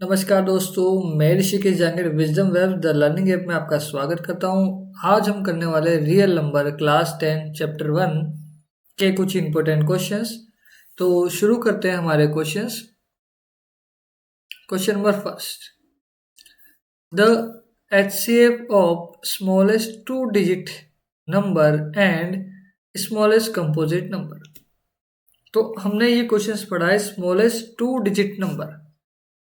नमस्कार दोस्तों, मैं Rishikesh Jangir wisdom web the learning app में आपका स्वागत करता हूं। आज हम करने वाले रियल नंबर क्लास 10 चैप्टर 1 के कुछ इंपॉर्टेंट क्वेश्चंस। तो शुरू करते हैं हमारे questions. Question number first, the HCF of smallest two digit number and smallest composite number. तो हमने ये क्वेश्चंस पढ़ा है स्मॉलेस्ट टू डिजिट नंबर।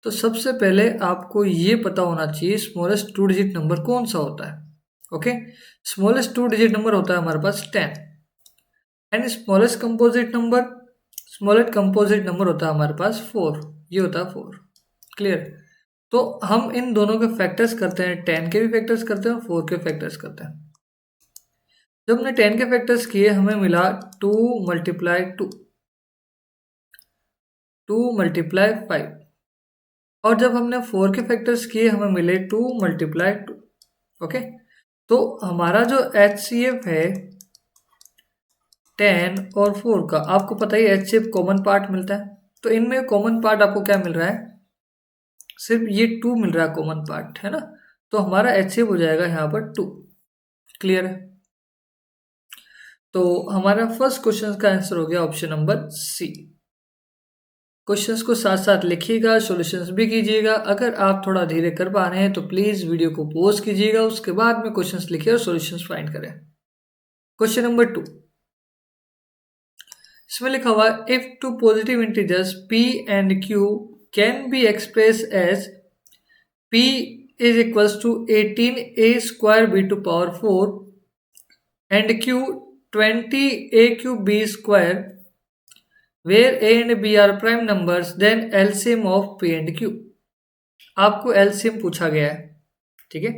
तो सबसे पहले आपको ये पता होना चाहिए स्मॉलेस्ट टू डिजिट नंबर कौन सा होता है। Okay, smallest two digit number होता है हमारे पास 10 एंड स्मॉलेस्ट कंपोजिट नंबर होता है हमारे पास 4। ये होता है 4। क्लियर। तो हम इन दोनों के फैक्टर्स करते हैं, 10 के भी फैक्टर्स करते हैं और 4 के फैक्टर्स करते हैं। जब हमने 10 के फैक्टर्स किए हमें मिला 2 मल्टीप्लाई 5। और जब हमने 4 के फैक्टर्स किए हमें मिले 2 मल्टीप्लाई 2। ओके, तो हमारा जो HCF है 10 और 4 का, आपको पता ही HCF कॉमन पार्ट मिलता है। तो इनमें कॉमन पार्ट आपको क्या मिल रहा है, सिर्फ ये 2 मिल रहा है कॉमन पार्ट, है ना। तो हमारा HCF हो जाएगा यहाँ पर 2। क्लियर है। तो हमारा फर्स्ट क्वेश्चन का आंसर हो गया ऑप्शन नंबर सी। क्वेश्चंस को साथ साथ लिखिएगा, सॉल्यूशंस भी कीजिएगा। अगर आप थोड़ा धीरे कर पा रहे हैं तो प्लीज वीडियो को पॉज कीजिएगा, उसके बाद में क्वेश्चंस लिखिए और सॉल्यूशंस फाइंड करें। क्वेश्चन नंबर 2, इसमें लिखा हुआ if two positive integers p and q can be express as p is equals to 18a square b to power 4 and q 20a cube b square where a and b are prime numbers, then LCM of p and q। आपको LCM पूछा गया है, ठीक है।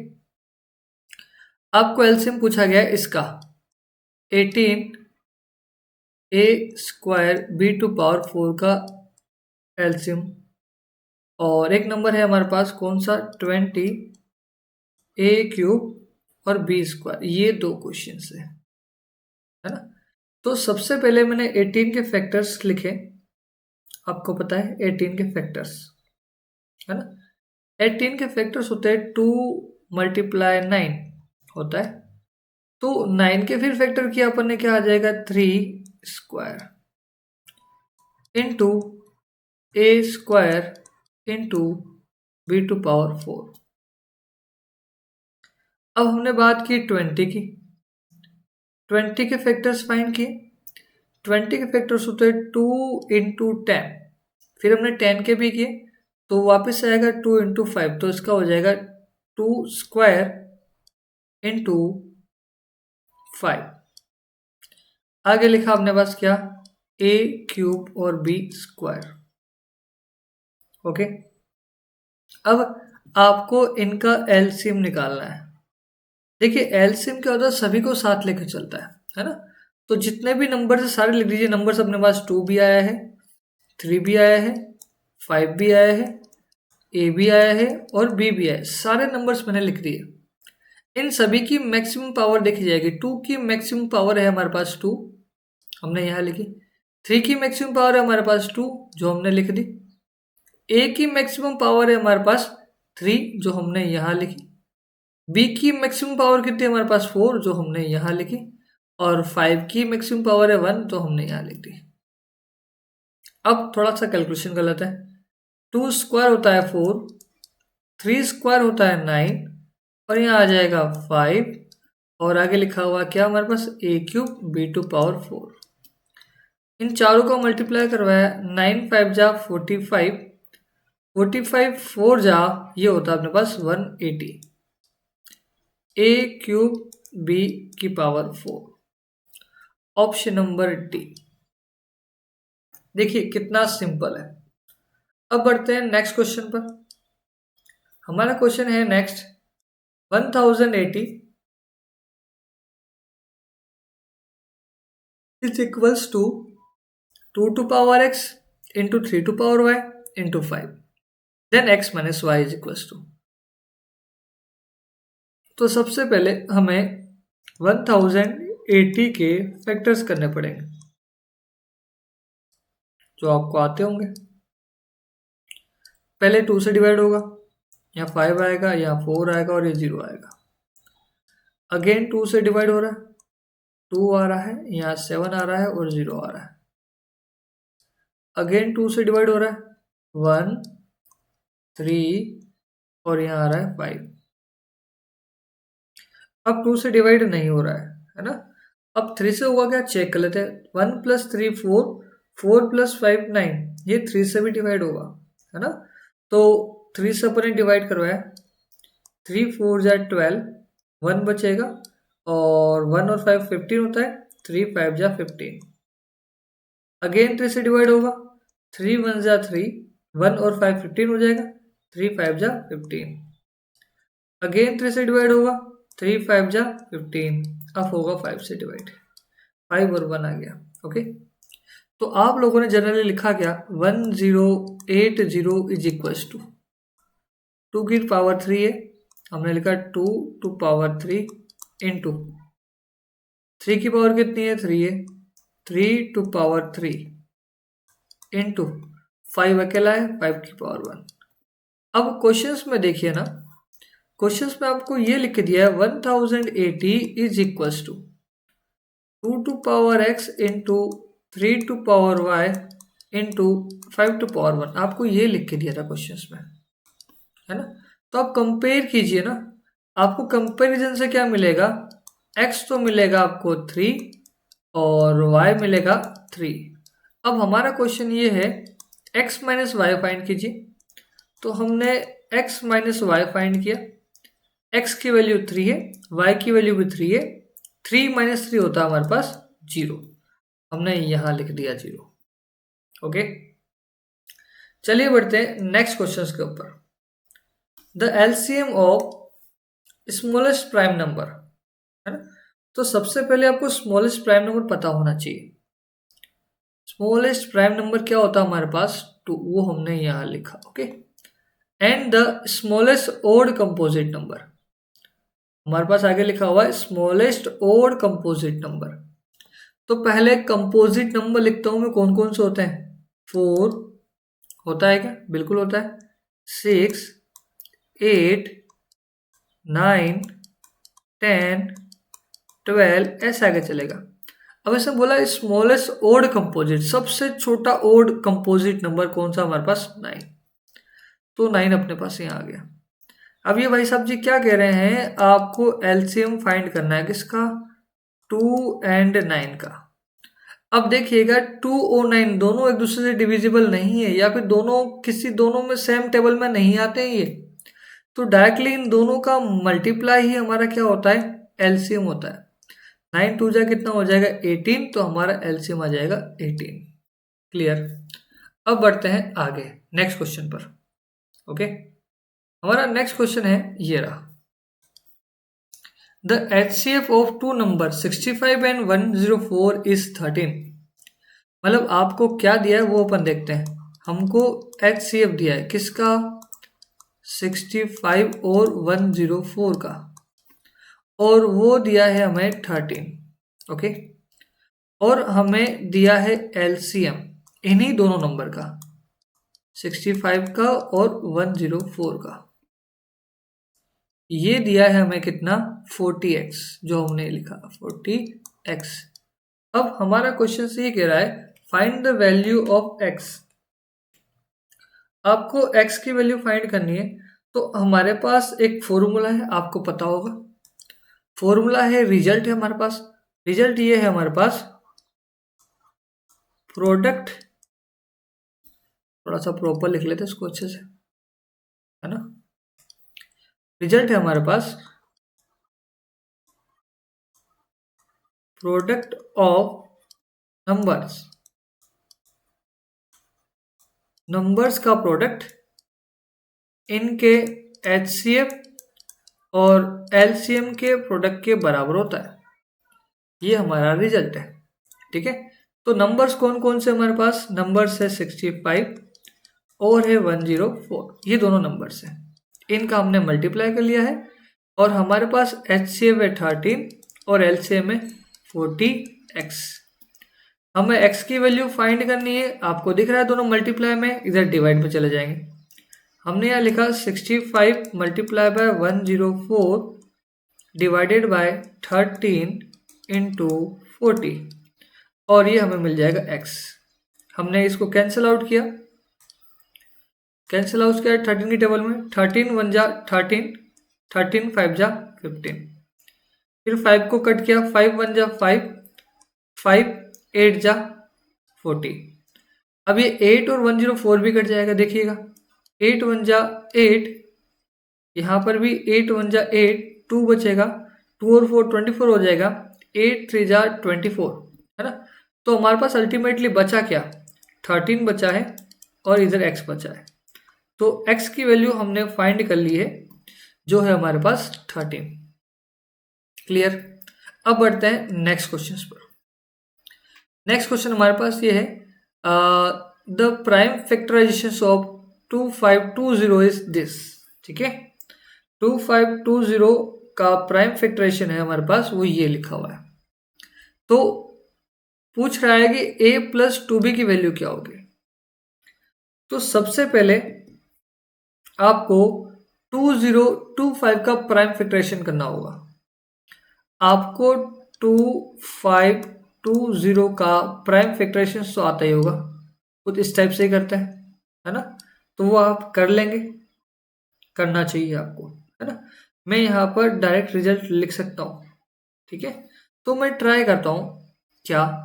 आपको LCM पूछा गया है इसका 18a square b to power 4 का LCM, और एक नंबर है हमारे पास कौन सा 20a क्यूब और b स्क्वायर। ये दो क्वेश्चन है ना। तो सबसे पहले मैंने 18 के फैक्टर्स लिखे। आपको पता है 18 के फैक्टर्स, है ना। 18 के फैक्टर्स होते हैं 2 मल्टीप्लाई 9 होता है। तो 9 के फिर फैक्टर किया अपन ने, क्या आ जाएगा 3 square into A square into B to power 4। अब हमने बात की 20 की। 20 के फैक्टर्स फाइंड किए। 20 के फैक्टर्स होते हैं 2 इंटू 10। फिर हमने 10 के भी किए, तो वापस आएगा 2 इंटू 5। तो इसका हो जाएगा 2 स्क्वायर इंटू 5। आगे लिखा हमने बस क्या, a क्यूब और b स्क्वायर। ओके, अब आपको इनका एलसीएम निकालना है। देखिए एलसीएम क्या होता है, सभी को साथ लेकर चलता है ना। तो जितने भी नंबर है सारे लिख लीजिए। नंबर अपने पास 2 भी आया है, 3 भी आया है, 5 भी आया है, a भी आया है और b भी आया है। सारे नंबर्स मैंने लिख दिए। इन सभी की मैक्सिमम पावर देखी जाएगी। 2 की मैक्सिमम पावर है हमारे पास 2, हमने यहाँ लिखी। 3 की मैक्सिमम पावर है हमारे पास 2, जो हमने लिख दी। a की मैक्सिमम पावर है हमारे पास 3, जो हमने यहाँ लिखी। b की मैक्सिमम पावर कितनी है हमारे पास 4, जो हमने यहाँ लिखी। और 5 की मैक्सिमम पावर है 1, तो हमने यहाँ लिख दी। अब थोड़ा सा कैलकुलेशन कर लेते हैं। 2 स्क्वायर होता है 4, 3 स्क्वायर होता है 9, और यहाँ आ जाएगा 5, और आगे लिखा हुआ क्या हमारे पास a cube b to power 4। इन चारों को मल्टीप्लाई करवाया, 9 5 जा 45, 45 4 जा ये होता है अपने पास 180। a क्यूब b की पावर 4, ऑप्शन नंबर डी। देखिए कितना सिंपल है। अब बढ़ते हैं नेक्स्ट क्वेश्चन पर। हमारा क्वेश्चन है next 1080 is equals to 2 to power x into 3 to power y into 5, then x minus Y is equals to. तो सबसे पहले हमें 1080 के फैक्टर्स करने पड़ेंगे, जो आपको आते होंगे। पहले 2 से डिवाइड होगा, यहाँ 5 आएगा, यहाँ 4 आएगा और ये 0 आएगा। अगेन 2 से डिवाइड हो रहा है, 2 आ रहा है, यहाँ 7 आ रहा है और 0 आ रहा है। अगेन 2 से डिवाइड हो रहा है, 1 3 और यहाँ आ रहा है 5। अब 2 से डिवाइड नहीं हो रहा है ना। अब 3 से हुआ क्या, चेक कर लेते हैं। 1 + 3 4, 4 + 5 9, ये 3 से भी डिवाइड होगा, है ना। तो 3 से अपन ने डिवाइड करवाया, 3 4 जा 12, 1 बचेगा और 1 और 5 15 होता है, 3 5 जा 15। अगेन 3 से डिवाइड होगा, 3 1 जा 3, 1 और 5 15 हो जाएगा, 3 5 जा 15। अगेन 3 से डिवाइड होगा, 3 5 जा 15, अब होगा 5 से डिवाइड, 5 और 1 आ गया। ओके, तो आप लोगों ने जनरली लिखा क्या, 1080 इज इक्वल्स टू 2 की पावर 3 है, हमने लिखा 2 टू पावर 3 इंटू 3 की पावर कितनी है, 3 है, 3 टू पावर 3 इंटू 5 अकेला है, 5 की पावर 1। अब क्वेश्चंस में देखिए ना, क्वेश्चंस में आपको ये लिख के दिया है 1080 is equals to 2 to power x into 3 to power y into 5 to power 1। आपको ये लिख के दिया था क्वेश्चंस में, है ना। तो आप कंपेयर कीजिए ना, आपको कंपैरिजन से क्या मिलेगा, x तो मिलेगा आपको 3 और y मिलेगा 3। अब हमारा क्वेश्चन ये है x माइनस वाई फाइंड कीजिए। तो हमने x माइनस वाई फाइंड किया, x की वैल्यू 3 है, y की वैल्यू भी 3 है, 3 माइनस 3 होता है हमारे पास 0, हमने यहाँ लिख दिया 0। ओके, चलिए बढ़ते हैं नेक्स्ट क्वेश्चन के ऊपर। The LCM of smallest prime number, है ना। तो सबसे पहले आपको स्मॉलेस्ट प्राइम नंबर पता होना चाहिए। स्मॉलेस्ट प्राइम नंबर क्या होता है हमारे पास, तो वो हमने यहाँ लिखा। Okay, and the smallest odd composite number, हमारे पास आगे लिखा हुआ है स्मॉलेस्ट ओड कंपोजिट नंबर। तो पहले कंपोजिट नंबर लिखता हूं मैं, कौन कौन से होते हैं, 4 होता है क्या, बिल्कुल होता है, 6 8 9 10 12 ऐसे आगे चलेगा। अब ऐसे बोला स्मॉलेस्ट ओड कंपोजिट, सबसे छोटा ओड कंपोजिट नंबर कौन सा हमारे पास, 9। तो 9 अपने पास यहाँ आ गया। अब ये भाई साहब जी क्या कह रहे हैं, आपको एलसीएम फाइंड करना है किसका, 2 एंड 9 का। अब देखिएगा 2 और 9 दोनों एक दूसरे से डिविजिबल नहीं है, या फिर दोनों में सेम टेबल में नहीं आते हैं ये, तो डायरेक्टली इन दोनों का मल्टीप्लाई ही हमारा क्या होता है, एलसीएम होता है। 9 2 जा कितना हो जाएगा 18, तो हमारा एलसीएम आ जाएगा 18। क्लियर। अब बढ़ते हैं आगे नेक्स्ट क्वेश्चन पर। ओके, हमारा नेक्स्ट क्वेश्चन है ये रहा, the HCF of two number 65 and 104 is 13। मतलब आपको क्या दिया है वो अपन देखते हैं। हमको HCF दिया है किसका, 65 और 104 का, और वो दिया है हमें 13। ओके, और हमें दिया है LCM इन्हीं दोनों नंबर का, 65 का और 104 का। ये दिया है हमें कितना, 40x, जो हमने लिखा 40x। अब हमारा क्वेश्चन से ये कह रहा है find the value of x। आपको x की वैल्यू फाइंड करनी है, तो हमारे पास एक फॉर्मूला है, आपको पता होगा। फॉर्मूला है, रिजल्ट है हमारे पास। रिजल्ट ये है हमारे पास, प्रोडक्ट, थोड़ा सा प्रॉपर लिख लेते हैं इसको अच्छे से, है ना। रिजल्ट है हमारे पास प्रोडक्ट ऑफ नंबर्स का प्रोडक्ट इनके HCF और LCM के प्रोडक्ट के बराबर होता है। ये हमारा रिजल्ट है, ठीक है। तो नंबर्स कौन कौन से हमारे पास, नंबर्स है 65 और है 104, ये दोनों नंबर्स हैं, इनका हमने मल्टीप्लाई कर लिया है, और हमारे पास HCF है 13 और LCM है 40x। हमें x की वैल्यू फाइंड करनी है, आपको दिख रहा है दोनों मल्टीप्लाई में, इधर डिवाइड में चले जाएंगे। हमने यहाँ लिखा 65 multiply by 104 divided by 13 into 40 और ये हमें मिल जाएगा x। हमने इसको कैंसिल आउट किया, 13 की टेबल में 13 1 जा 13, 13 5 जा 15, फिर 5 को कट किया, 5 1 जा 5, 5 8 जा 40। अब ये 8 और 104 भी कट जाएगा, देखिएगा 8 1 जा 8, यहाँ पर भी 8 1 जा 8, 2 बचेगा, 2 और 4 24 हो जाएगा, 8 3 जा 24, है ना। तो हमारे पास अल्टीमेटली बचा क्या, 13 बचा है और इधर x बचा है। तो x की वैल्यू हमने फाइंड कर ली है, जो है हमारे पास 13। क्लियर। अब बढ़ते हैं नेक्स्ट क्वेश्चन पर। नेक्स्ट क्वेश्चन हमारे पास ये है, the prime factorisation of 2520 is this. ठीक है, 2520 का प्राइम फैक्टराइजेशन है हमारे पास, वो ये लिखा हुआ है। तो पूछ रहा है कि a प्लस 2b की वैल्यू क्या होगी। तो सबसे पहले आपको 2025 का प्राइम फैक्टराइजेशन करना होगा। आपको 2520 का प्राइम फैक्टराइजेशन तो आता ही होगा, कुछ इस टाइप से ही करता है ना। तो वो आप कर लेंगे, करना चाहिए आपको, है ना। मैं यहाँ पर डायरेक्ट रिजल्ट लिख सकता हूँ, ठीक है। तो मैं ट्राई करता हूँ, क्या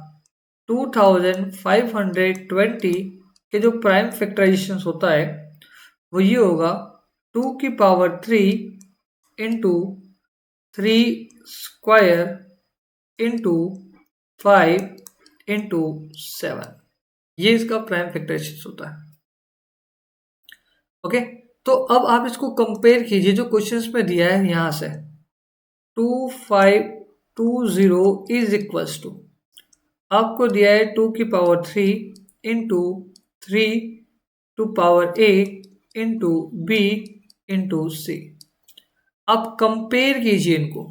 2520 के जो प्राइम फैक्टराइजेशन होता है वो ये होगा 2 की power 3 into 3 square into 5 into 7, ये इसका प्राइम फैक्टराइजेशन होता है। ओके, तो अब आप इसको कंपेयर कीजिए जो क्वेश्चंस में दिया है यहां से। 2520 इज इक्वल्स टू, आपको दिया है 2 की power 3 into 3 to power a into b into c। आप कंपेयर कीजिए इनको,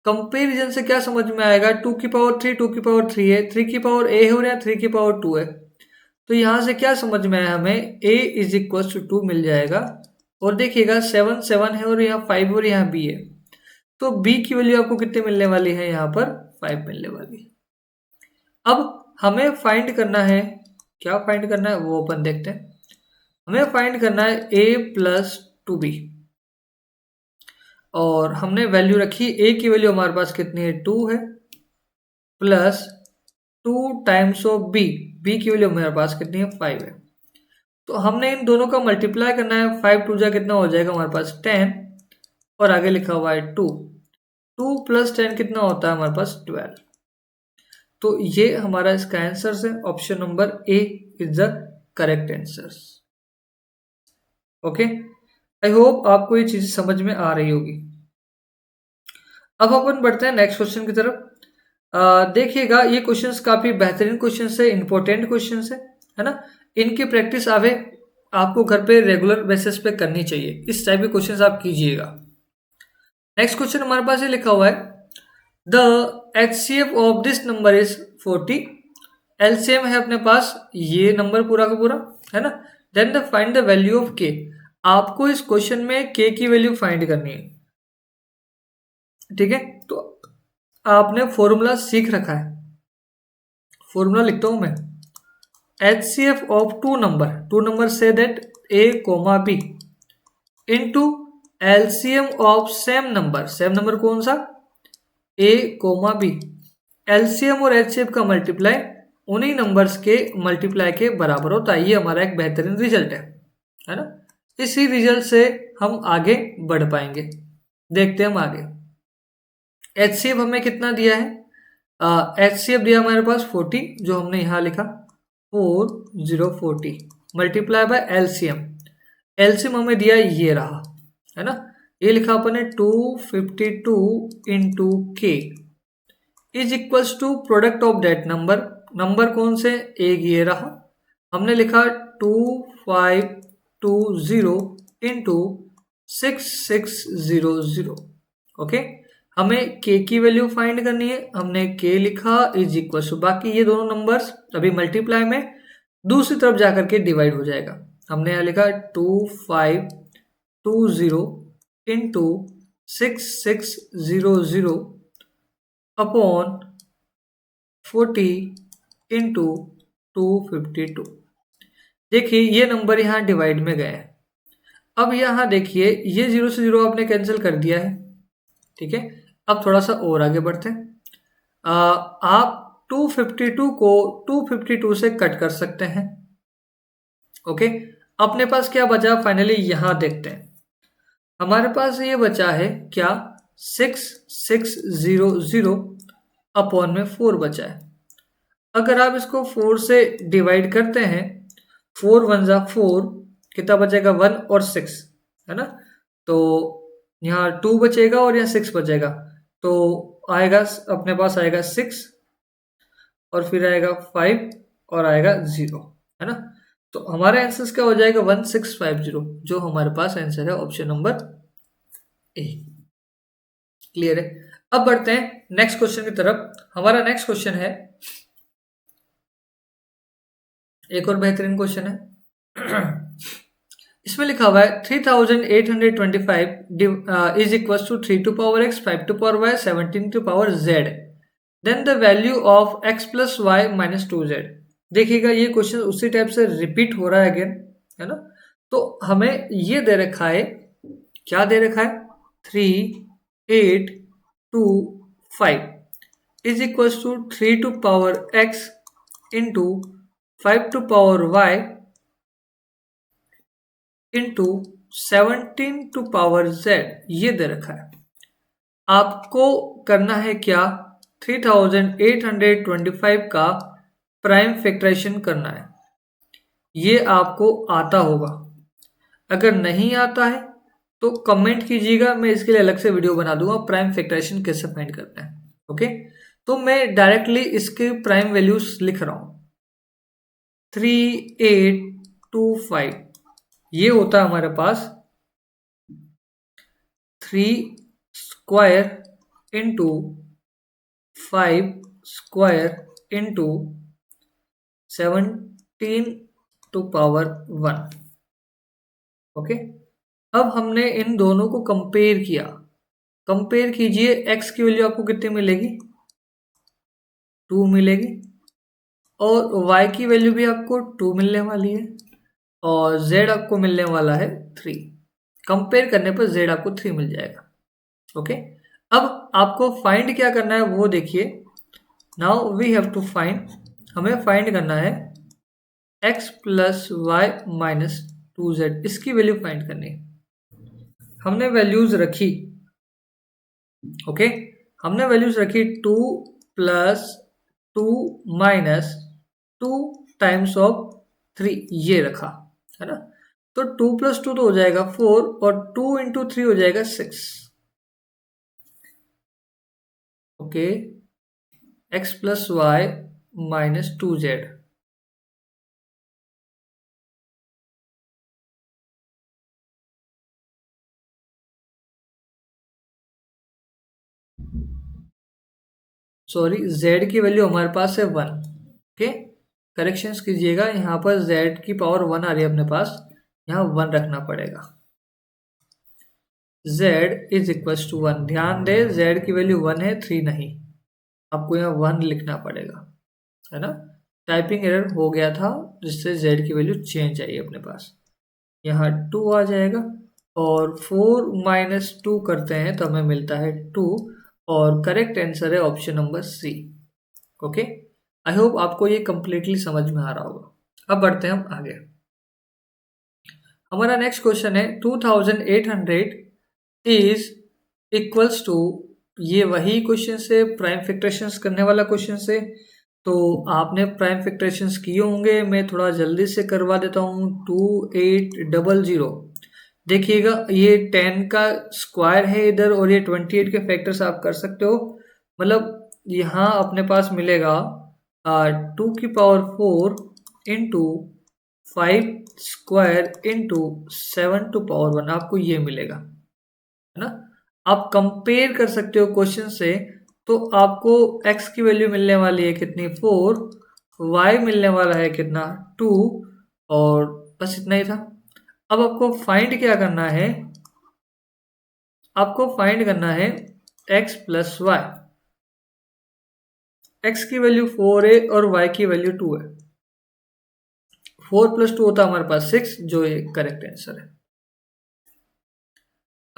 कंपेरिजन से क्या समझ में आएगा, 2 की पावर 3 2 की पावर 3 है, 3 की पावर a हो रहा है, 3 की पावर 2 है। तो यहां से क्या समझ में आया, हमें a इज इक्वल टू 2 मिल जाएगा। और देखिएगा 7 7 है और यहाँ 5 और यहाँ b है, तो b की वैल्यू आपको कितने मिलने वाली है, यहाँ पर 5 मिलने वाली है। अब हमें फाइंड करना है, क्या फाइंड करना है वो अपन देखते हैं। हमें फाइंड करना है a प्लस 2b, और हमने वैल्यू रखी a की वैल्यू हमारे पास कितनी है 2 है, plus 2 times of b, b की वैल्यू हमारे पास कितनी है 5 है। तो हमने इन दोनों का मल्टीप्लाई करना है, 5 2 जा कितना हो जाएगा हमारे पास 10, और आगे लिखा हुआ है 2 प्लस 10 कितना होता है हमारे पास 12। तो ये हमारा इसका आंसर है, option number A is the correct answer. Okay, I hope आपको ये चीज समझ में आ रही होगी। अब अपन बढ़ते हैं नेक्स्ट क्वेश्चन की तरफ। देखिएगा ये क्वेश्चंस काफी बेहतरीन क्वेश्चंस है, इंपॉर्टेंट क्वेश्चंस है ना। इनकी प्रैक्टिस आपको घर पे रेगुलर बेसिस पे करनी चाहिए, इस टाइप के क्वेश्चंस आप कीजिएगा। नेक्स्ट क्वेश्चन हमारे पास ये लिखा हुआ है, the HCF of this number is 40। LCM है अपने पास ये नंबर पूरा का पूरा, है ना। Then the find the value of K. आपको इस क्वेश्चन में के की वैल्यू फाइंड करनी है, ठीक है। तो आपने फॉर्मूला सीख रखा है, फॉर्मूला लिखता हूं मैं, HCF ऑफ टू नंबर से that a, b into LCM of same number कौन सा, a, b। एलसीएम और HCF का मल्टीप्लाई उन्हीं नंबर्स के मल्टीप्लाई के बराबर होता है। ये हमारा एक बेहतरीन रिजल्ट है ना। इसी रिजल्ट से हम आगे बढ़ पाएंगे। देखते हैं हम आगे। HCF हमें कितना दिया है, HCF दिया हमारे पास 40, जो हमने यहाँ लिखा 4040 मल्टीप्लाई बाय एलसीएम हमें दिया ये रहा, है ना। ये लिखा अपन ने 252 into K is equals to product of that number कौन से, एक ये रहा। हमने लिखा 2520 इंटू 6600। ओके, हमें के की वैल्यू फाइंड करनी है, हमने के लिखा इज इक्वल टू, बाकी ये दोनों नंबर्स अभी मल्टीप्लाई में दूसरी तरफ जाकर के डिवाइड हो जाएगा। हमने यहाँ लिखा 2520 इंटू 6600 अपॉन 40 इंटू 252। देखिए ये नंबर यहाँ डिवाइड में गए हैं। अब यहाँ देखिए ये 0 से 0 आपने कैंसिल कर दिया है, ठीक है। अब थोड़ा सा और आगे बढ़ते हैं। आप 252 को 252 से कट कर सकते हैं, ओके। अपने पास क्या बचा फाइनली यहाँ देखते हैं। हमारे पास ये बचा है क्या 6600 अपॉन में 4 बचा है। अगर आप इसको 4 से डिवाइड करते हैं, 4 1 जा 4, कितना बचेगा 1 और 6, है ना। तो यहाँ 2 बचेगा और यहाँ 6 बचेगा, तो आएगा अपने पास आएगा 6 और फिर आएगा 5 और आएगा 0, है ना। तो हमारा आंसर क्या हो जाएगा 1650, जो हमारे पास आंसर है ऑप्शन नंबर ए। क्लियर है। अब बढ़ते हैं नेक्स्ट क्वेश्चन की तरफ। हमारा नेक्स्ट क्वेश्चन है, एक और बेहतरीन क्वेश्चन है। इसमें लिखा हुआ है 3825 is equal to 3 to power x, 5 to power y, 17 to power z, then the value of x plus Y minus 2z। देखिएगा ये क्वेश्चन उसी टाइप से रिपीट हो रहा है अगेन, है ना। तो हमें ये दे रखा है, क्या दे रखा है 3825 is equal to 3 to power x into 5 to power y into 17 to power z, ये दे रखा है। आपको करना है क्या 3825 का प्राइम फैक्टराइजेशन करना है। ये आपको आता होगा, अगर नहीं आता है तो कमेंट कीजिएगा, मैं इसके लिए अलग से वीडियो बना दूंगा प्राइम फैक्टराइजेशन कैसे फाइंड करते हैं, ओके। तो मैं डायरेक्टली इसके प्राइम वैल्यूज लिख रहा हूं। 3825 ये होता है हमारे पास 3 square into 5 square into 17 to power 1, okay. अब हमने इन दोनों को कंपेयर किया। कंपेयर कीजिए, x की वैल्यू आपको कितनी मिलेगी 2 मिलेगी, और y की वैल्यू भी आपको 2 मिलने वाली है, और z आपको मिलने वाला है 3। कंपेयर करने पर z आपको 3 मिल जाएगा, ओके। अब आपको फाइंड क्या करना है वो देखिए। Now we have to find, हमें फाइंड करना है x plus Y minus 2z, इसकी वैल्यू फाइंड करनी है। हमने वैल्यूज रखी, ओके। हमने वैल्यूज रखी 2 प्लस 2 माइनस 2 टाइम्स ऑफ 3, ये रखा, है ना। तो 2 प्लस 2 तो हो जाएगा 4, और 2 इंटू 3 हो जाएगा 6, okay. x plus Y minus 2z, sorry z की वैल्यू हमारे पास है 1, ओके। करेक्शंस कीजिएगा, यहाँ पर z की पावर 1 आ रही है अपने पास, यहाँ 1 रखना पड़ेगा। z इज इक्वल टू 1, ध्यान दे z की वैल्यू 1 है 3 नहीं, आपको यहाँ 1 लिखना पड़ेगा, है ना। टाइपिंग एरर हो गया था जिससे z की वैल्यू चेंज आई अपने पास, यहाँ 2 आ जाएगा, और 4 माइनस 2 करते हैं तो हमें मिलता है 2, और करेक्ट आंसर है option number C, okay. I hope आपको ये कंप्लीटली समझ में आ रहा होगा। अब बढ़ते हैं हम आगे। हमारा नेक्स्ट क्वेश्चन है 2800 इज इक्वल्स टू, ये वही क्वेश्चन से प्राइम फैक्टराइजेशंस करने वाला क्वेश्चन से। तो आपने प्राइम फैक्टराइजेशंस किए होंगे, मैं थोड़ा जल्दी से करवा देता हूँ। 2800, देखिएगा ये 10 का स्क्वायर है इधर, और ये 28 के फैक्टर्स आप कर सकते हो। मतलब यहाँ अपने पास मिलेगा 2 की power 4 into 5 square into 7 to power 1, आपको ये मिलेगा, है ना। आप कंपेयर कर सकते हो क्वेश्चन से, तो आपको x की वैल्यू मिलने वाली है कितनी 4, y मिलने वाला है कितना 2, और बस इतना ही था। अब आपको फाइंड क्या करना है, आपको फाइंड करना है x प्लस वाई। x की वैल्यू 4 है और y की वैल्यू 2 है। 4 प्लस 2 होता है हमारे पास 6, जो ये करेक्ट आंसर है।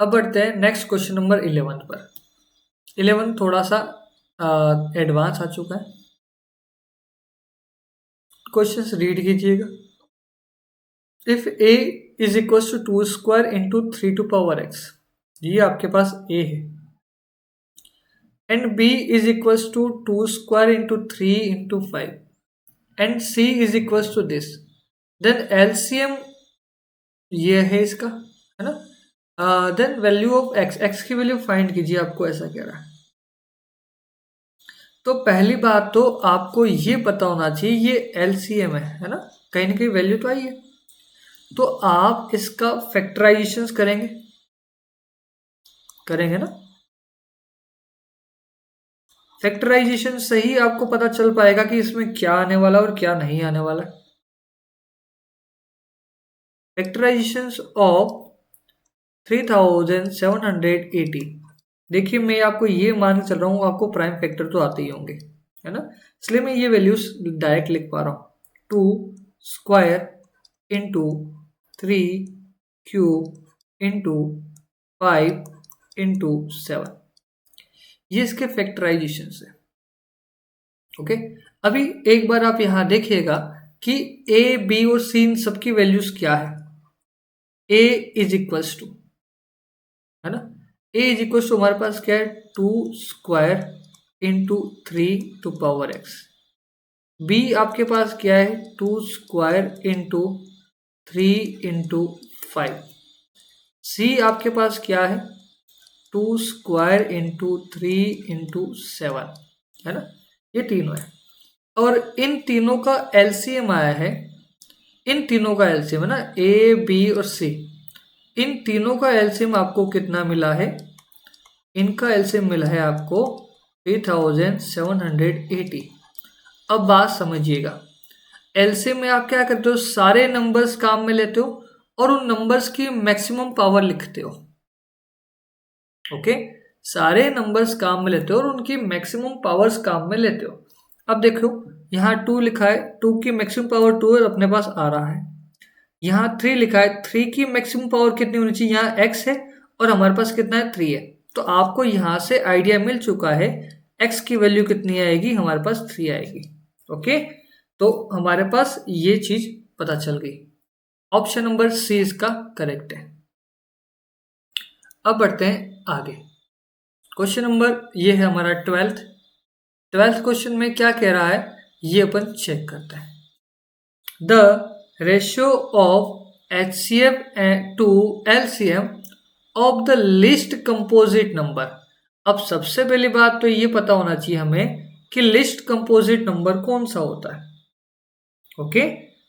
अब बढ़ते हैं नेक्स्ट क्वेश्चन नंबर 11 पर। 11 थोड़ा सा एडवांस आ चुका है। क्वेश्चन रीड कीजिएगा। If a is equal to 2 square into 3 to power x, ये आपके पास a है, and b is equal to 2 square into 3 into 5 and c is equal to this, then LCM ये है इसका, है ना। Then value of x, x की वैल्यू फाइंड कीजिए, आपको ऐसा कह रहा है। तो पहली बात तो आपको ये पता होना चाहिए ये एलसीएम है ना, कहीं ना कहीं वैल्यू तो आई है। तो आप इसका फैक्टराइजेशन करेंगे ना। फैक्टराइजेशन से ही आपको पता चल पाएगा कि इसमें क्या आने वाला और क्या नहीं आने वाला। फैक्टराइजेशन ऑफ 3780, देखिए मैं आपको ये मान के चल रहा हूँ आपको प्राइम फैक्टर तो आते ही होंगे, है ना, इसलिए मैं ये वैल्यूज डायरेक्ट लिख पा रहा हूँ। 2 square into 3 cube into 5 into 7, ये इसके फैक्टराइजेशन है। ओके, अभी एक बार आप यहां देखिएगा कि ए बी और सी इन सबकी वैल्यूज क्या है। ए इज इक्वल्स टू, है ना, ए इज इक्वल्स टू हमारे पास क्या है 2 square into 3 to power X. B आपके पास क्या है 2 स्क्वायर इंटू 3 इंटू 5। सी आपके पास क्या है 2 स्क्वायर इंटू 3 इंटू 7, है ना, ये तीनों है। और इन तीनों का एलसीएम आया है, इन तीनों का एलसीएम है ना, ए बी और सी, इन तीनों का एलसीएम आपको कितना मिला है, इनका एलसीएम मिला है आपको 3780। अब बात समझिएगा, एलसीएम में आप क्या करते हो, सारे नंबर्स काम में लेते हो और उन नंबर्स की मैक्सिमम पावर लिखते हो। ओके, सारे नंबर्स काम में लेते हो और उनकी मैक्सिमम पावर्स काम में लेते हो। अब देखो यहाँ 2 लिखा है, 2 की मैक्सिमम पावर 2 है, अपने पास आ रहा है। यहाँ 3 लिखा है, 3 की मैक्सिमम पावर कितनी होनी चाहिए, यहाँ x है और हमारे पास कितना है 3 है। तो आपको यहाँ से आइडिया मिल चुका है x की वैल्यू कितनी आएगी, हमारे पास 3 आएगी। ओके, तो हमारे पास ये चीज पता चल गई। ऑप्शन नंबर सी इसका करेक्ट है। अब बढ़ते हैं आगे। क्वेश्चन नंबर ये है हमारा 12th क्वेश्चन में क्या कह रहा है ये अपन चेक करते हैं। The ratio of HCF to LCM of the least composite number. अब सबसे पहली बात तो ये पता होना चाहिए हमें कि लिस्ट कंपोजिट नंबर कौन सा होता है। ओके,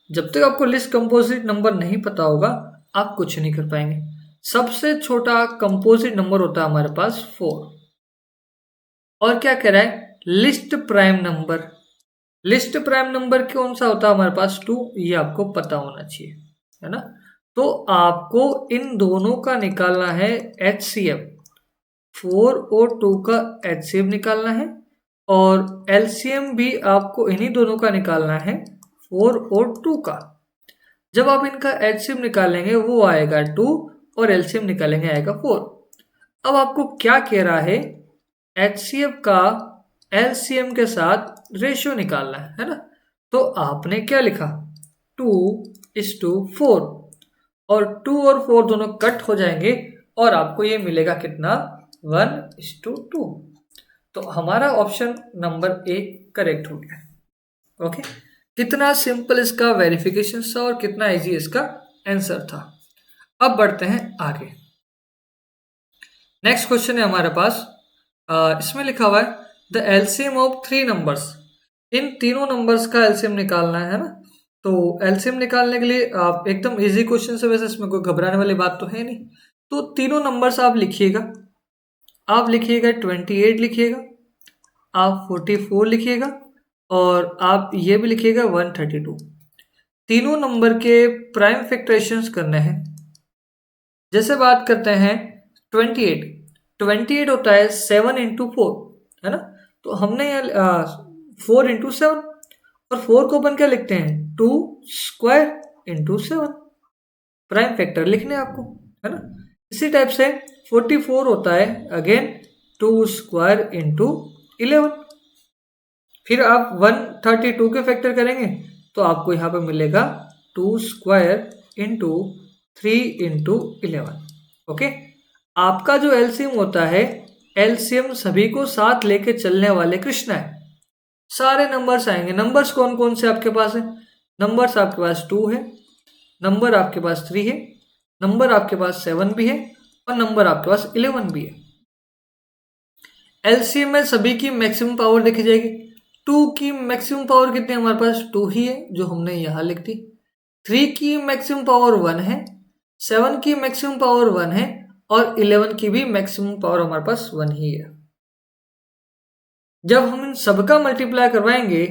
जब तक आपको लिस्ट कंपोजिट नंबर नहीं पता होगा आप कुछ नहीं कर पाएंगे। सबसे छोटा कंपोजिट नंबर होता है हमारे पास 4। और क्या कह रहा है list prime number, list prime number कौन सा होता है हमारे पास 2, ये आपको पता होना चाहिए, है ना। तो आपको इन दोनों का निकालना है HCF, 4 और 2 का HCF निकालना है, और LCM भी आपको इन्हीं दोनों का निकालना है 4 और 2 का। जब आप इनका HCF निकालेंगे वो आएगा 2 और LCM निकालेंगे आएगा 4। अब आपको क्या कह रहा है HCF का LCM के साथ रेशियो निकालना है ना। तो आपने क्या लिखा 2:4, और 2 और 4 दोनों कट हो जाएंगे और आपको ये मिलेगा कितना 1:2। तो हमारा ऑप्शन नंबर ए करेक्ट हो गया। ओके, कितना सिंपल इसका वेरिफिकेशन था और कितना इजी इसका आंसर था। अब बढ़ते हैं आगे। नेक्स्ट क्वेश्चन है हमारे पास, इसमें लिखा हुआ है द एलसीएम ऑफ 3 नंबर्स। इन तीनों नंबर्स का एलसीएम निकालना है ना। तो एलसीएम निकालने के लिए आप एकदम इजी क्वेश्चन से, वैसे इसमें कोई घबराने वाली बात तो है नहीं। तो तीनों नंबर्स आप लिखिएगा, 28 लिखिएगा, आप 44 लिखिएगा, और आप ये भी लिखिएगा 132। तीनों नंबर के प्राइम फैक्टराइजेशंस करने हैं। जैसे बात करते हैं 28, 28 होता है 7 इंटू 4, है ना। तो हमने 4 इंटू 7, और 4 को अपन क्या लिखते हैं 2 स्क्वायर इंटू 7, प्राइम फैक्टर लिखने हैं आपको, है ना। इसी टाइप से 44 होता है अगेन 2 स्क्वायर इंटू 11। फिर आप 132 के फैक्टर करेंगे तो आपको यहाँ पे मिलेगा 2 स्क्वायर इंटू 3 इंटू 11। ओके, आपका जो एलसीएम होता है, एलसीएम सभी को साथ लेके चलने वाले कृष्णा है। सारे नंबर्स आएंगे। नंबर्स कौन कौन से आपके पास है? नंबर्स आपके पास 2 है, नंबर आपके पास 3 है, नंबर आपके पास 7 भी है, और नंबर आपके पास 11 भी है। एलसीएम में सभी की मैक्सिमम पावर देखी जाएगी। 2 की मैक्सिमम पावर कितनी है? हमारे पास 2 ही है, जो हमने यहाँ लिख दी। 3 की मैक्सिमम पावर 1 है, 7 की मैक्सिमम पावर 1 है, और 11 की भी मैक्सिमम पावर हमारे पास 1 ही है। जब हम इन सबका मल्टीप्लाई करवाएंगे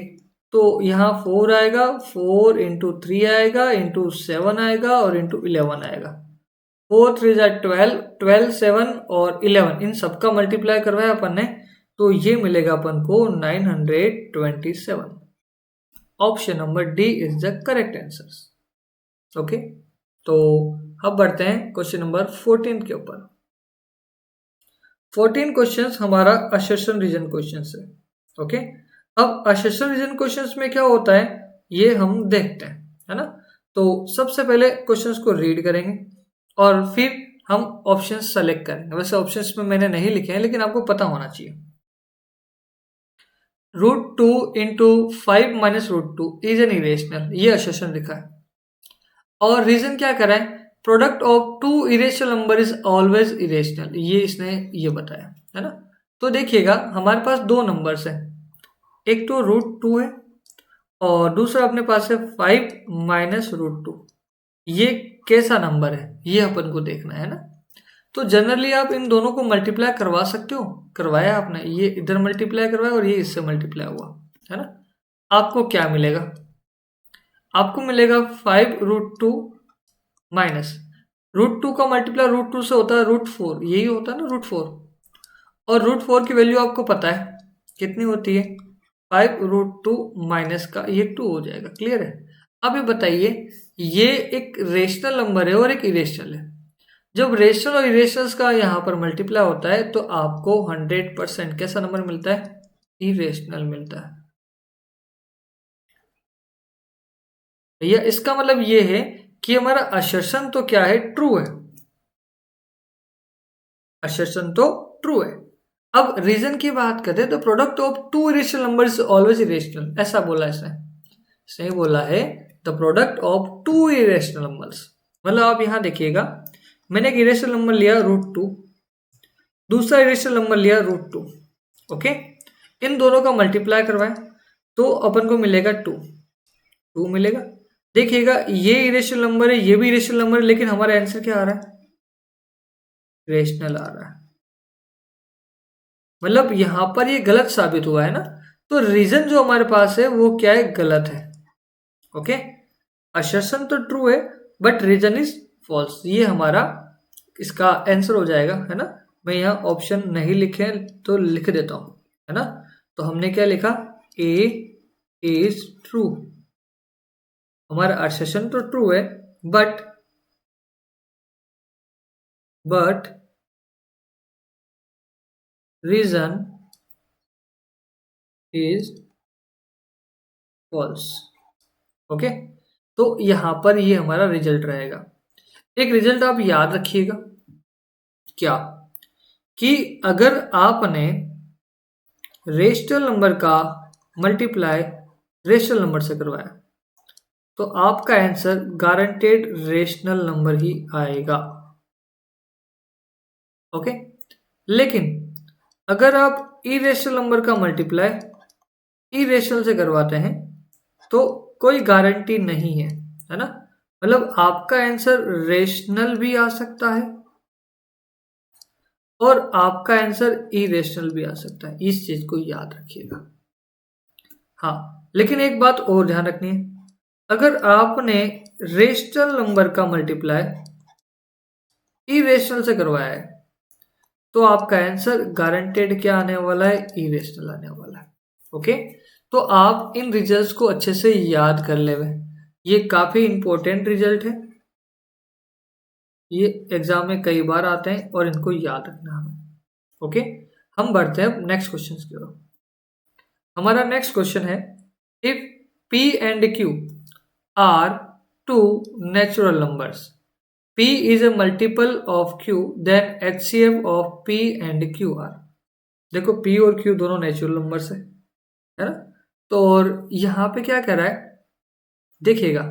तो यहाँ 4 आएगा, 4 इंटू 3 आएगा, इंटू 7 आएगा, और इंटू 11 आएगा। 4 3 जा 12, 12 7 और 11, इन सबका मल्टीप्लाई करवाया अपन ने तो ये मिलेगा अपन को 927। Option number D is the correct answer. Okay, तो अब बढ़ते हैं क्वेश्चन नंबर 14 के ऊपर। 14 क्वेश्चंस हमारा असर्शन रीजन क्वेश्चंस है। ओके, अब असर्शन रीजन क्वेश्चंस में क्या होता है ये हम देखते हैं, है ना। तो सबसे पहले क्वेश्चंस को रीड करेंगे और फिर हम ऑप्शंस सेलेक्ट करेंगे। वैसे ऑप्शंस में मैंने नहीं लिखे हैं, लेकिन आपको पता होना चाहिए। √2 into 5 minus √2 is an irrational, ये असर्शन लिखा है। और रीजन क्या करा है? Product of 2 irrational number is always irrational, ये इसने ये बताया, है ना। तो देखिएगा हमारे पास दो नंबर्स हैं, एक तो √2 है और दूसरा अपने पास है 5 माइनस √2। ये कैसा नंबर है ये अपन को देखना है ना। तो जनरली आप इन दोनों को मल्टीप्लाई करवा सकते हो, करवाया आपने, ये इधर मल्टीप्लाई करवाया और ये इससे मल्टीप्लाई हुआ, है ना। आपको क्या मिलेगा? आपको मिलेगा 5√2 माइनस √2 का मल्टीप्लाई √2 से होता है √4, यही होता है ना √4। और √4 की वैल्यू आपको पता है कितनी होती है? 5√2 माइनस का ये 2 हो जाएगा। क्लियर है? अब ये बताइए, ये एक रेशनल नंबर है और एक इरेशनल है। जब रेशनल और इरेशनल्स का यहाँ पर मल्टीप्लाई होता है तो आपको 100% कैसा नंबर मिलता है? इरेशनल मिलता है। भैया इसका मतलब ये है कि हमारा असर्शन तो क्या है? ट्रू है। असर्शन तो ट्रू है। अब रीजन की बात करते हैं तो product of 2 irrational number is always irrational, ऐसा बोला इसने बोला है the product of 2 irrational numbers. मतलब आप यहां देखिएगा, मैंने एक इरेशनल नंबर लिया √2, दूसरा इरेशनल नंबर लिया √2। ओके, इन दोनों का मल्टीप्लाई करवाएं तो अपन को मिलेगा 2 मिलेगा। देखिएगा ये इरेशनल नंबर है, ये भी इरेशनल नंबर है, लेकिन हमारा आंसर क्या आ रहा है? रेशनल आ रहा है। मतलब यहां पर ये गलत साबित हुआ है ना। तो रीजन जो हमारे पास है वो क्या है? गलत है। ओके, असर्शन तो ट्रू है बट रीजन इज फॉल्स, ये हमारा इसका आंसर हो जाएगा, है ना। मैं यहाँ ऑप्शन नहीं लिखे तो लिख देता हूं, है ना। तो हमने क्या लिखा? A is true. हमारा असर्शन तो ट्रू है but reason is false. Okay, तो यहां पर ये हमारा रिजल्ट रहेगा। एक रिजल्ट आप याद रखिएगा, क्या कि अगर आपने रेशनल नंबर का मल्टीप्लाई रेशनल नंबर से करवाया तो आपका आंसर गारंटेड रेशनल नंबर ही आएगा। ओके, लेकिन अगर आप इरेशनल नंबर का मल्टीप्लाई इरेशनल से करवाते हैं तो कोई गारंटी नहीं है ना। मतलब आपका आंसर रेशनल भी आ सकता है और आपका आंसर इरेशनल भी आ सकता है, इस चीज को याद रखिएगा। हाँ, लेकिन एक बात और ध्यान रखनी है, अगर आपने रेशनल नंबर का मल्टीप्लाई इरेशनल से करवाया है, तो आपका आंसर गारंटेड क्या आने वाला है, इरेशनल आने वाला है। ओके, तो आप इन रिजल्ट्स को अच्छे से याद कर ले, ये काफी इंपॉर्टेंट रिजल्ट है, ये एग्जाम में कई बार आते हैं और इनको याद रखना हमें। ओके, हम बढ़ते हैं नेक्स्ट क्वेश्चन की ओर। हमारा नेक्स्ट क्वेश्चन है, if P and Q are two natural numbers, P is a multiple of Q, then HCF of P and Q are। देखो P और Q दोनों नेचुरल नंबर्स है ना, तो और यहाँ पे क्या कह रहा है, देखिएगा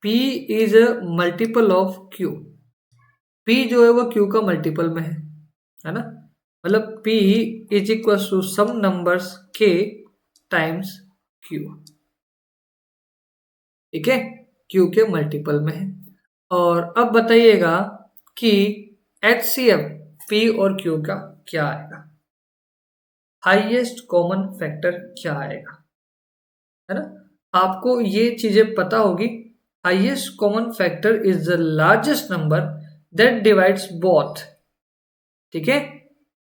P is a multiple of Q, P जो है वो Q का मल्टीपल में है ना, मतलब P is equal to some numbers K times Q, ठीक है, Q के मल्टीपल में है। और अब बताइएगा कि HCF P और Q का क्या आएगा, हाईएस्ट कॉमन फैक्टर क्या आएगा, है ना, आपको ये चीजें पता होगी। Highest common factor is the largest number that divides both, ठीक है।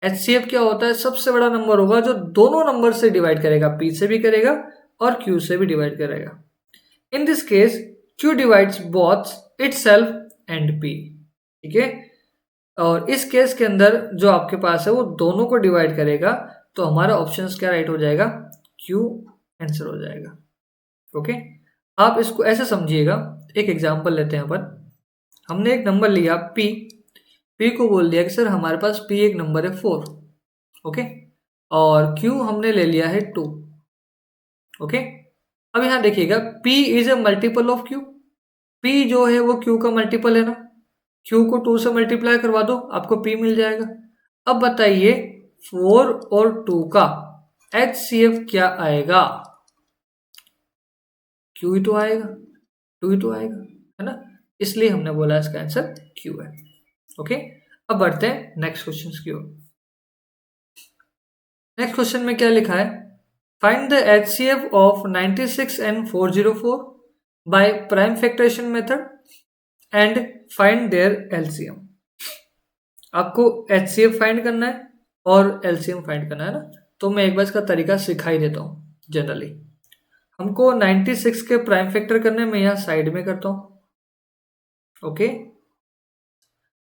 HCF क्या होता है, सबसे बड़ा नंबर होगा जो दोनों नंबर से डिवाइड करेगा, P से भी करेगा और Q से भी डिवाइड करेगा। In this case Q divides both itself and P, ठीक है, और इस केस के अंदर जो आपके पास है वो दोनों को डिवाइड करेगा, तो हमारा ऑप्शन क्या राइट हो जाएगा, Q आंसर हो जाएगा। ओके, आप इसको ऐसे समझिएगा, एक एग्जांपल लेते हैं अपन, हमने एक नंबर लिया P को बोल दिया कि सर हमारे पास P एक नंबर है 4, ओके, और Q हमने ले लिया है 2, ओके। अब यहाँ देखिएगा P is a multiple of Q, P जो है वो Q का मल्टीपल है ना, Q को 2 से मल्टीप्लाई करवा दो आपको P मिल जाएगा। अब बताइए 4 और 2 का HCF क्या आएगा, Q ही तो आएगा, 2 ही तो आएगा, है ना, इसलिए हमने बोला इसका आंसर Q है। ओके, अब बढ़ते हैं नेक्स्ट क्वेश्चन की ओर। नेक्स्ट क्वेश्चन में क्या लिखा है, find the HCF of 96 and 404 by prime factorisation method and find their LCM। आपको HCF फाइंड करना है और LCM फाइंड करना है ना, तो मैं एक बार इसका तरीका सिखाई देता हूँ। जनरली हमको 96 के प्राइम फैक्टर करने में यहाँ साइड में करता हूँ, ओके,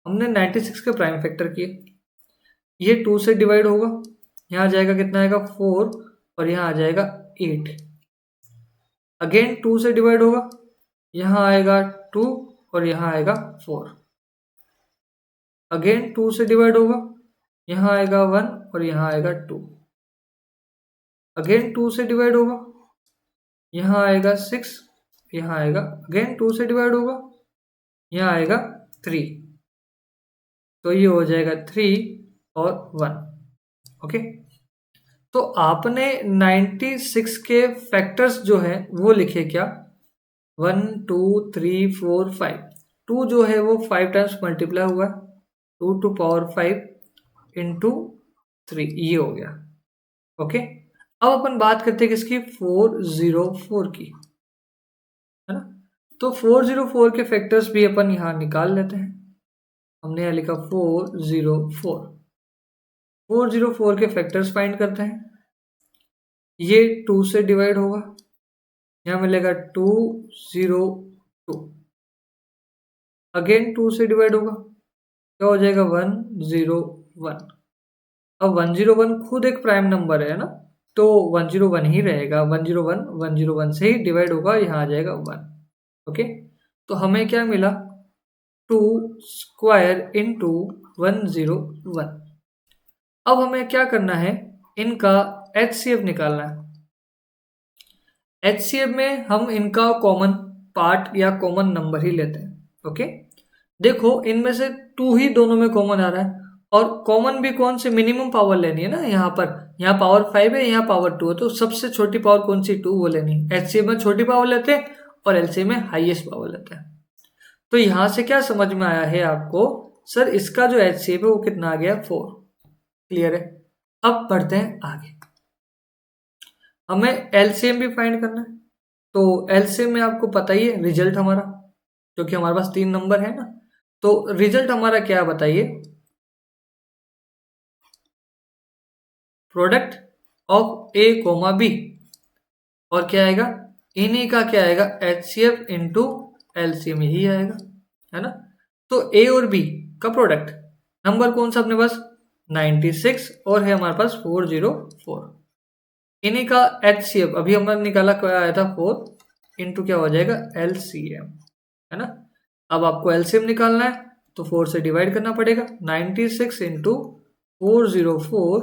हमने 96 के प्राइम फैक्टर किए, ये 2 से डिवाइड होगा, यहाँ जाएगा कितना आएगा 4 और यहाँ आ जाएगा 8, अगेन 2 से डिवाइड होगा, यहाँ आएगा 2 और यहाँ आएगा 4, अगेन 2 से डिवाइड होगा, यहाँ आएगा 1 और यहाँ आएगा 2, अगेन 2 से डिवाइड होगा, यहाँ आएगा 6, यहाँ आएगा, अगेन 2 से डिवाइड होगा, यहाँ आएगा 3, तो ये हो जाएगा 3 और 1, ओके। तो आपने 96 के फैक्टर्स जो हैं वो लिखे क्या, 1 2 3 4 5, 2 जो है वो 5 टाइम्स मल्टीप्लाई हुआ, 2 टू पावर 5 इंटू 3, ये हो गया, ओके। अब अपन बात करते हैं किसकी, 404 की, है ना, तो 404 के फैक्टर्स भी अपन यहाँ निकाल लेते हैं। हमने यहाँ लिखा 404 के फैक्टर्स फाइंड करते हैं, ये 2 से डिवाइड होगा, यहाँ मिलेगा 202, अगेन 2 से डिवाइड होगा, क्या हो जाएगा 101। अब 101 खुद एक प्राइम नंबर है ना, तो 101 ही रहेगा, 101 से ही डिवाइड होगा, यहाँ आ जाएगा 1, ओके। तो हमें क्या मिला, 2 स्क्वायर इंटू 101। अब हमें क्या करना है, इनका HCF निकालना है। HCF में हम इनका कॉमन पार्ट या कॉमन नंबर ही लेते हैं, ओके। देखो इनमें से 2 ही दोनों में कॉमन आ रहा है, और कॉमन भी कौन से, मिनिमम पावर लेनी है ना, यहाँ पावर 5 है, यहाँ पावर 2 है, तो सबसे छोटी पावर कौन सी, 2, वो लेनी है। HCF में छोटी पावर लेते हैं और LCM में हाईएस्ट पावर लेते हैं। तो यहाँ से क्या समझ में आया है आपको, सर इसका जो HCF है वो कितना आ गया, 4, क्लियर है। अब बढ़ते हैं आगे, हमें LCM भी फाइंड करना है, तो LCM में आपको पता ही है रिजल्ट हमारा, क्योंकि हमारे पास 3 नंबर है ना, तो रिजल्ट हमारा क्या बताइए, product of A comma B, और क्या आएगा, इन्हीं का क्या आएगा, HCF इंटू LCM ही आएगा, है ना। तो ए और बी का प्रोडक्ट नंबर कौन सा अपने पास, 96, और है हमारे पास 404। इन्हीं का HCF अभी हमने निकाला, क्या आया था 4 इंटू क्या हो जाएगा, LCM, है ना। अब आपको LCM निकालना है तो 4 से डिवाइड करना पड़ेगा, 96 into 404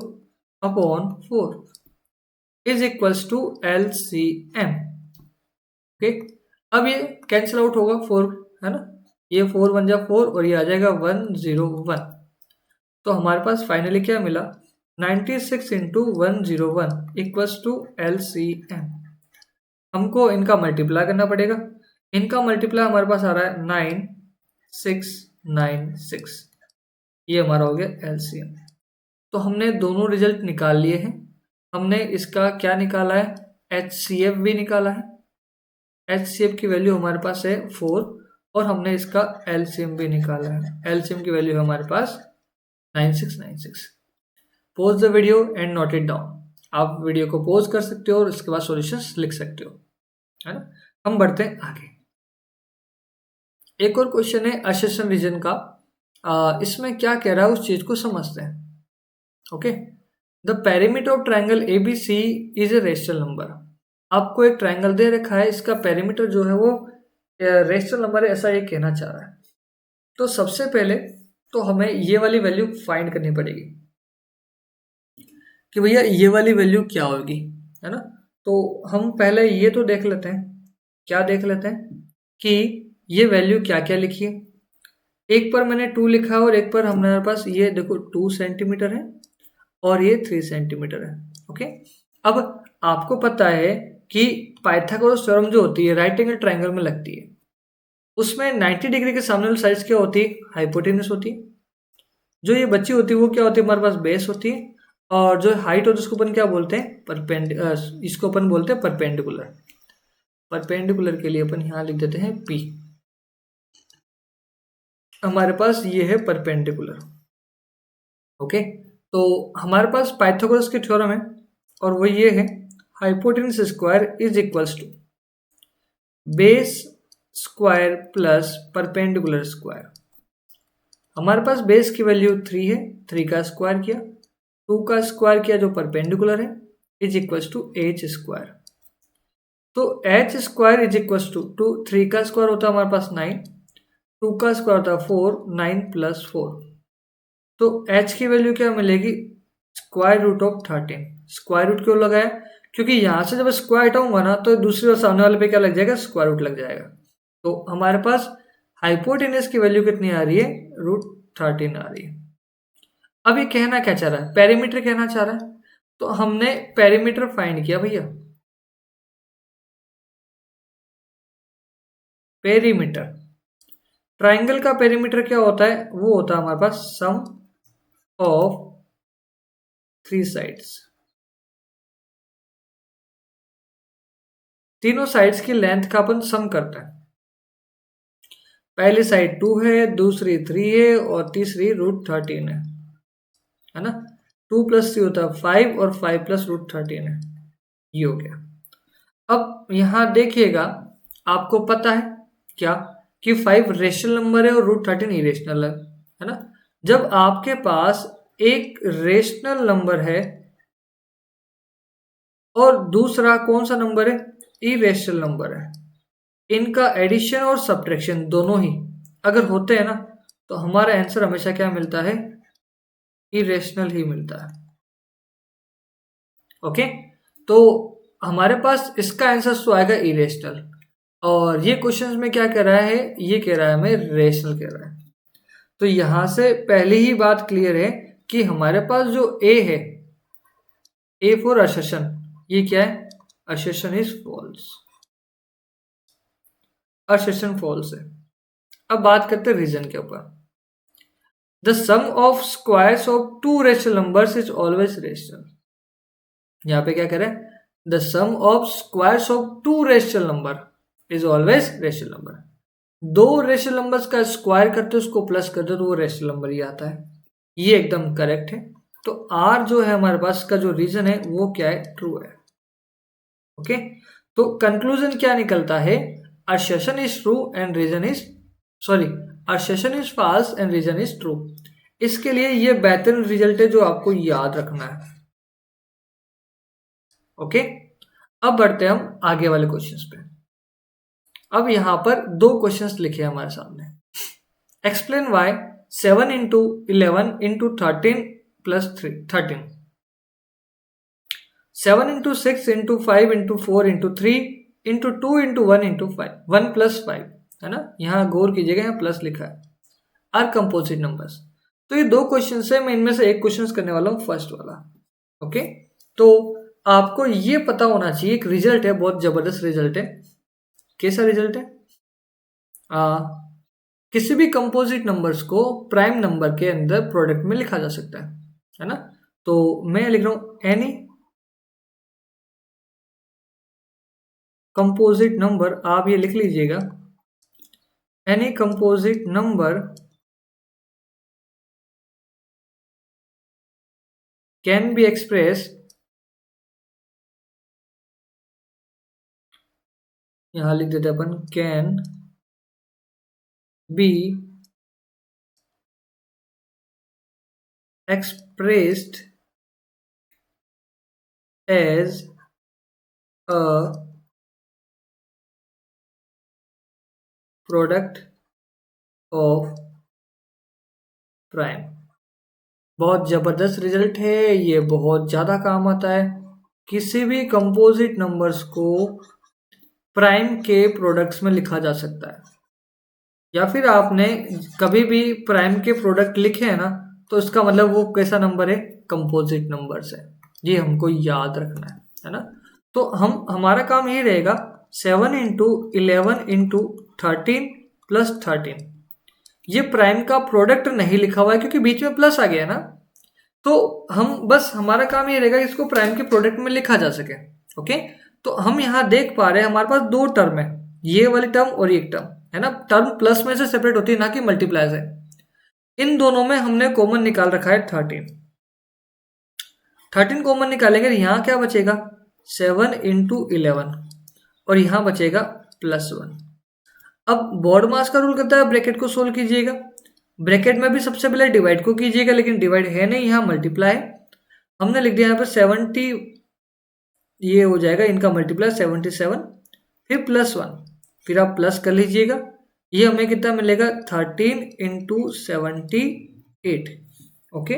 upon 4 is equals to LCM। Okay, अब ये कैंसिल आउट होगा 4, है ना, ये 4 बन जा 4 और ये आ जाएगा 101। तो हमारे पास फाइनली क्या मिला, 96 इंटू 101 इक्वल्स टू LCM। हमको इनका मल्टीप्लाई करना पड़ेगा, इनका मल्टीप्लाई हमारे पास आ रहा है 9696, ये हमारा हो गया LCM। तो हमने दोनों रिजल्ट निकाल लिए हैं। हमने इसका क्या निकाला है, HCF भी निकाला है, HCF की वैल्यू हमारे पास है 4, और हमने इसका LCM भी निकाला है, LCM की वैल्यू है हमारे पास 9696। Pause the video and note it down. आप वीडियो को पॉज कर सकते हो और इसके बाद सॉल्यूशंस लिख सकते हो, है ना। हम बढ़ते हैं आगे। एक और क्वेश्चन है असर्शन रीजन का, इसमें क्या कह रहा है उस चीज को समझते हैं। Okay, the perimeter of triangle ABC is a rational number. आपको एक ट्रायंगल दे रखा है, इसका पेरीमीटर जो है वो रेशनल नंबर है, ऐसा ये कहना चाह रहा है। तो सबसे पहले तो हमें ये वाली वैल्यू फाइंड करनी पड़ेगी कि भैया ये वाली वैल्यू क्या होगी, है ना। तो हम पहले ये तो देख लेते हैं, क्या देख लेते हैं कि ये वैल्यू क्या क्या लिखी है। एक पर मैंने 2 लिखा है और एक पर हमारे पास ये देखो 2 सेंटीमीटर है और ये 3 सेंटीमीटर है। ओके, अब आपको पता है कि पाइथागोरस थ्योरम जो होती है राइट एंगल ट्रायंगल में लगती है, उसमें 90 डिग्री के सामने वाली साइड क्या होती है, हाइपोटेनस होती है। जो ये बच्ची होती है वो क्या होती है, हमारे पास बेस होती है, और जो हाइट होती है उसको अपन क्या बोलते हैं, इसको अपन बोलते हैं परपेंडिकुलर। परपेंडिकुलर के लिए अपन यहाँ लिख देते हैं P। हमारे पास ये है परपेंडिकुलर। ओके, तो हमारे पास पाइथागोरस की थ्योरम है और वो ये है, hypotenuse square is equals to base square plus perpendicular square. हमारे पास बेस की वैल्यू 3 है, 3 का स्क्वायर किया, 2 का स्क्वायर किया जो परपेंडिकुलर है, is equals to h square. तो h square is equals to 3 का स्क्वायर होता है हमारे पास 9, 2 का स्क्वायर होता है 4, 9 प्लस 4। तो h की वैल्यू क्या मिलेगी, square root of 13। Square root क्यों लगाया, क्योंकि यहां से जब स्क्वायर हटाऊंगा ना तो दूसरी बार सामने वाले पे क्या लग जाएगा, स्क्वायर रूट लग जाएगा। तो हमारे पास हाइपोटेनस की वैल्यू कितनी आ रही है, √13 आ रही है। अब ये कहना क्या चाह रहा है, पेरीमीटर कहना चाह रहा है। तो हमने पेरीमीटर फाइंड किया भैया, पेरीमीटर ट्राइंगल का पेरीमीटर क्या होता है, वो होता है हमारे पास सम ऑफ 3 साइड्स, तीनों साइड्स की लेंथ का अपन सम करते हैं। पहली साइड 2 है, दूसरी 3 है और तीसरी √13 है ना। 2 + 3 होता है 5 और 5 + √13 है, ये हो गया। अब यहां देखिएगा, आपको पता है क्या कि 5 रेशनल नंबर है और √13 इरेशनल है ना। जब आपके पास एक रेशनल नंबर है और दूसरा कौन सा नंबर है, इरेशनल नंबर है, इनका एडिशन और सब्ट्रैक्शन दोनों ही अगर होते हैं ना, तो हमारा आंसर हमेशा क्या मिलता है, इरेशनल ही मिलता है। ओके, तो हमारे पास इसका आंसर तो आएगा इरेशनल, और ये क्वेश्चन में क्या कह रहा है, ये कह रहा है हमें रेशनल कह रहा है। तो यहां से पहली ही बात क्लियर है कि हमारे पास जो ए है, ए फॉर असर्शन, ये क्या है, assertion is false, assertion false है। अब बात करते हैं रीजन के ऊपर। The sum of squares of 2 rational numbers is always rational. यहां पे क्या कह रहे हैं, the sum of squares of 2 rational number is always rational number. दो रेशनल नंबर्स का स्क्वायर करते हो उसको प्लस करते हो तो वो रेशनल नंबर ही आता है। ये एकदम करेक्ट है। तो आर जो है हमारे पास का जो रीजन है वो क्या है, ट्रू है। ओके, तो कंक्लूजन क्या निकलता है, assertion is true and reason is sorry assertion is false and reason is true. इसके लिए ये बेहतरीन रिजल्ट है जो आपको याद रखना है। ओके, अब बढ़ते हैं हम आगे वाले क्वेश्चंस पे। अब यहां पर दो क्वेश्चंस लिखे हैं हमारे सामने। Explain why 7 into 11 into 13 plus 13, 7 into 6 into 5 into 4 into 3 into 2 into 1 into 5 1 plus 5 है ना, यहाँ गौर कीजिएगा यहाँ प्लस लिखा है, आर कंपोजिट नंबर्स। तो ये दो क्वेश्चन है, मैं इनमें से एक क्वेश्चन करने वाला हूँ फर्स्ट वाला। ओके, तो आपको ये पता होना चाहिए, एक रिजल्ट है, बहुत जबरदस्त रिजल्ट है। कैसा रिजल्ट है, किसी भी कंपोजिट नंबर्स को प्राइम नंबर के अंदर प्रोडक्ट में लिखा जा सकता है ना। तो मैं लिख रहा हूं एनी कंपोजिट नंबर, आप ये लिख लीजिएगा, any composite number can be express, यहां लिख देते अपन can be expressed as a product of prime। बहुत जबरदस्त रिजल्ट है ये, बहुत ज्यादा काम आता है। किसी भी कंपोजिट नंबर्स को प्राइम के प्रोडक्ट्स में लिखा जा सकता है, या फिर आपने कभी भी प्राइम के प्रोडक्ट लिखे हैं ना तो इसका मतलब वो कैसा नंबर है, कंपोजिट नंबर्स है। ये हमको याद रखना है ना। तो हमारा काम ये रहेगा 7 इंटू 11 इंटू 13 प्लस 13, ये प्राइम का प्रोडक्ट नहीं लिखा हुआ है क्योंकि बीच में प्लस आ गया ना, तो हम बस हमारा काम ये रहेगा इसको प्राइम के प्रोडक्ट में लिखा जा सके। ओके, तो हम यहाँ देख पा रहे हैं हमारे पास दो टर्म है, ये वाली टर्म और एक टर्म है ना, टर्म प्लस में से सेपरेट होती है ना कि मल्टीप्लाई से। इन दोनों में हमने कॉमन निकाल रखा है 13 कॉमन निकालेंगे, यहाँ क्या बचेगा 7 इंटू 11 और यहाँ बचेगा +1। अब बोर्ड मास का रूल कहता है ब्रैकेट को सोल्व कीजिएगा, ब्रैकेट में भी सबसे पहले डिवाइड को कीजिएगा, लेकिन डिवाइड है नहीं, यहाँ मल्टीप्लाई हमने लिख दिया यहाँ पर 70, ये हो जाएगा इनका मल्टीप्लाई 77 फिर +1, फिर आप प्लस कर लीजिएगा, ये हमें कितना मिलेगा 13 इंटू 78। ओके,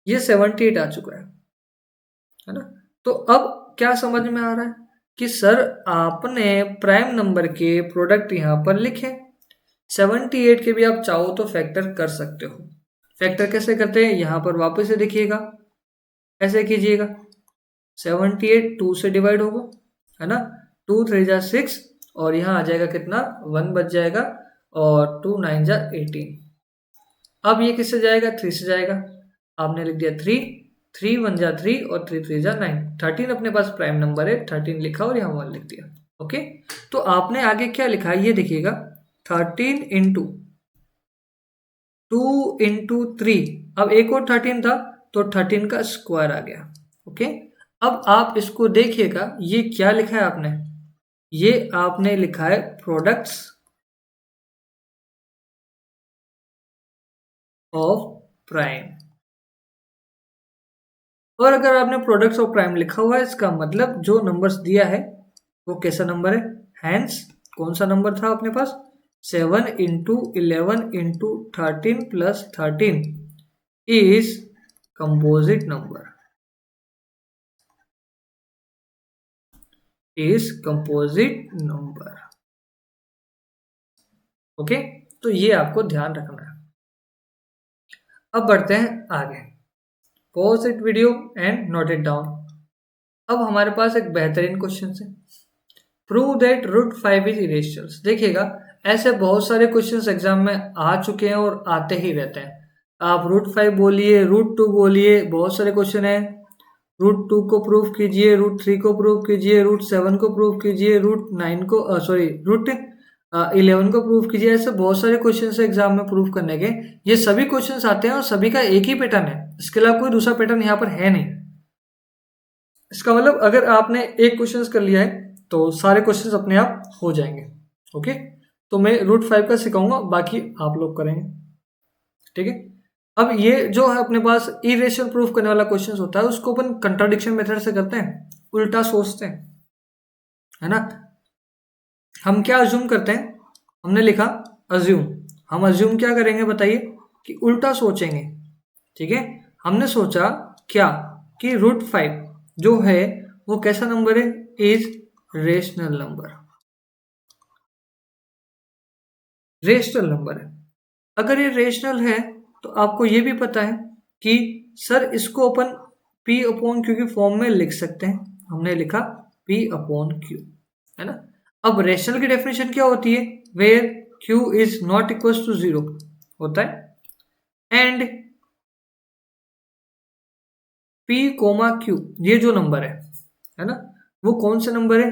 ये 78 आ चुका है ना। तो अब क्या समझ में आ रहा है कि सर आपने प्राइम नंबर के प्रोडक्ट यहाँ पर लिखे, 78 के भी आप चाहो तो फैक्टर कर सकते हो। फैक्टर कैसे करते हैं, यहाँ पर वापस से देखिएगा, ऐसे कीजिएगा 78 2 से डिवाइड होगा है ना, 2 3 जा 6 और यहाँ आ जाएगा कितना 1 बच जाएगा और 2 9 जा 18। अब ये किससे जाएगा 3 से जाएगा, आपने लिख दिया 3 3 1 जा 3 और 3 3 जा 9, 13 अपने पास प्राइम नंबर है, 13 लिखा और यहाँ 1 लिख दिया। ओके, तो आपने आगे क्या लिखा है ये देखिएगा, 13 इंटू 2 इंटू 3, अब एक और 13 था तो 13 का स्क्वायर आ गया। ओके, अब आप इसको देखिएगा, ये क्या लिखा है आपने, ये आपने लिखा है प्रोडक्ट्स ऑफ प्राइम, और अगर आपने प्रोडक्ट्स ऑफ प्राइम लिखा हुआ है इसका मतलब जो नंबर्स दिया है वो कैसा नंबर है, हैंस कौन सा नंबर था अपने पास 7 into 11 into 13 plus 13 is composite number, is composite number. Okay, तो ये आपको ध्यान रखना है। अब बढ़ते हैं आगे, pause it video and note it down. अब हमारे पास एक बेहतरीन क्वेश्चन है, प्रूव दैट √5 इज इरेशनल। देखिएगा ऐसे बहुत सारे क्वेश्चंस एग्जाम में आ चुके हैं और आते ही रहते हैं, आप √5 बोलिए, √2 बोलिए, बहुत सारे क्वेश्चन है, √2 को प्रूव कीजिए, √3 को प्रूव कीजिए, √7 को प्रूव कीजिए, √9 को √8 11 को प्रूव कीजिए। ऐसे बहुत सारे क्वेश्चन है एग्जाम में प्रूव करने के। ये सभी क्वेश्चन आते हैं और सभी का एक ही पैटर्न है, इसके अलावा कोई दूसरा पैटर्न यहाँ पर है नहीं। इसका मतलब अगर आपने एक क्वेश्चन कर लिया है तो सारे क्वेश्चन अपने आप हो जाएंगे। ओके, तो मैं √5 का सिखाऊंगा, बाकी आप लोग करेंगे। ठीक है, अब ये जो है अपने पास इरेशनल प्रूफ करने वाला क्वेश्चन होता है, उसको अपन कंट्राडिक्शन मेथड से करते हैं, उल्टा सोचते हैं, है ना। हम क्या अज्यूम करते हैं, हमने लिखा अज्यूम, हम अज्यूम क्या करेंगे बताइए, कि उल्टा सोचेंगे। ठीक है, हमने सोचा क्या कि √5 जो है वो कैसा नंबर है, is rational number, rational number है। अगर ये रेशनल है तो आपको ये भी पता है कि सर इसको अपन P/Q की फॉर्म में लिख सकते हैं। हमने लिखा P/Q, है ना। अब रेशनल की डेफिनेशन क्या होती है, where Q is not equal to 0 होता है, एंड P/Q ये जो नंबर है ना, वो कौन से नंबर है,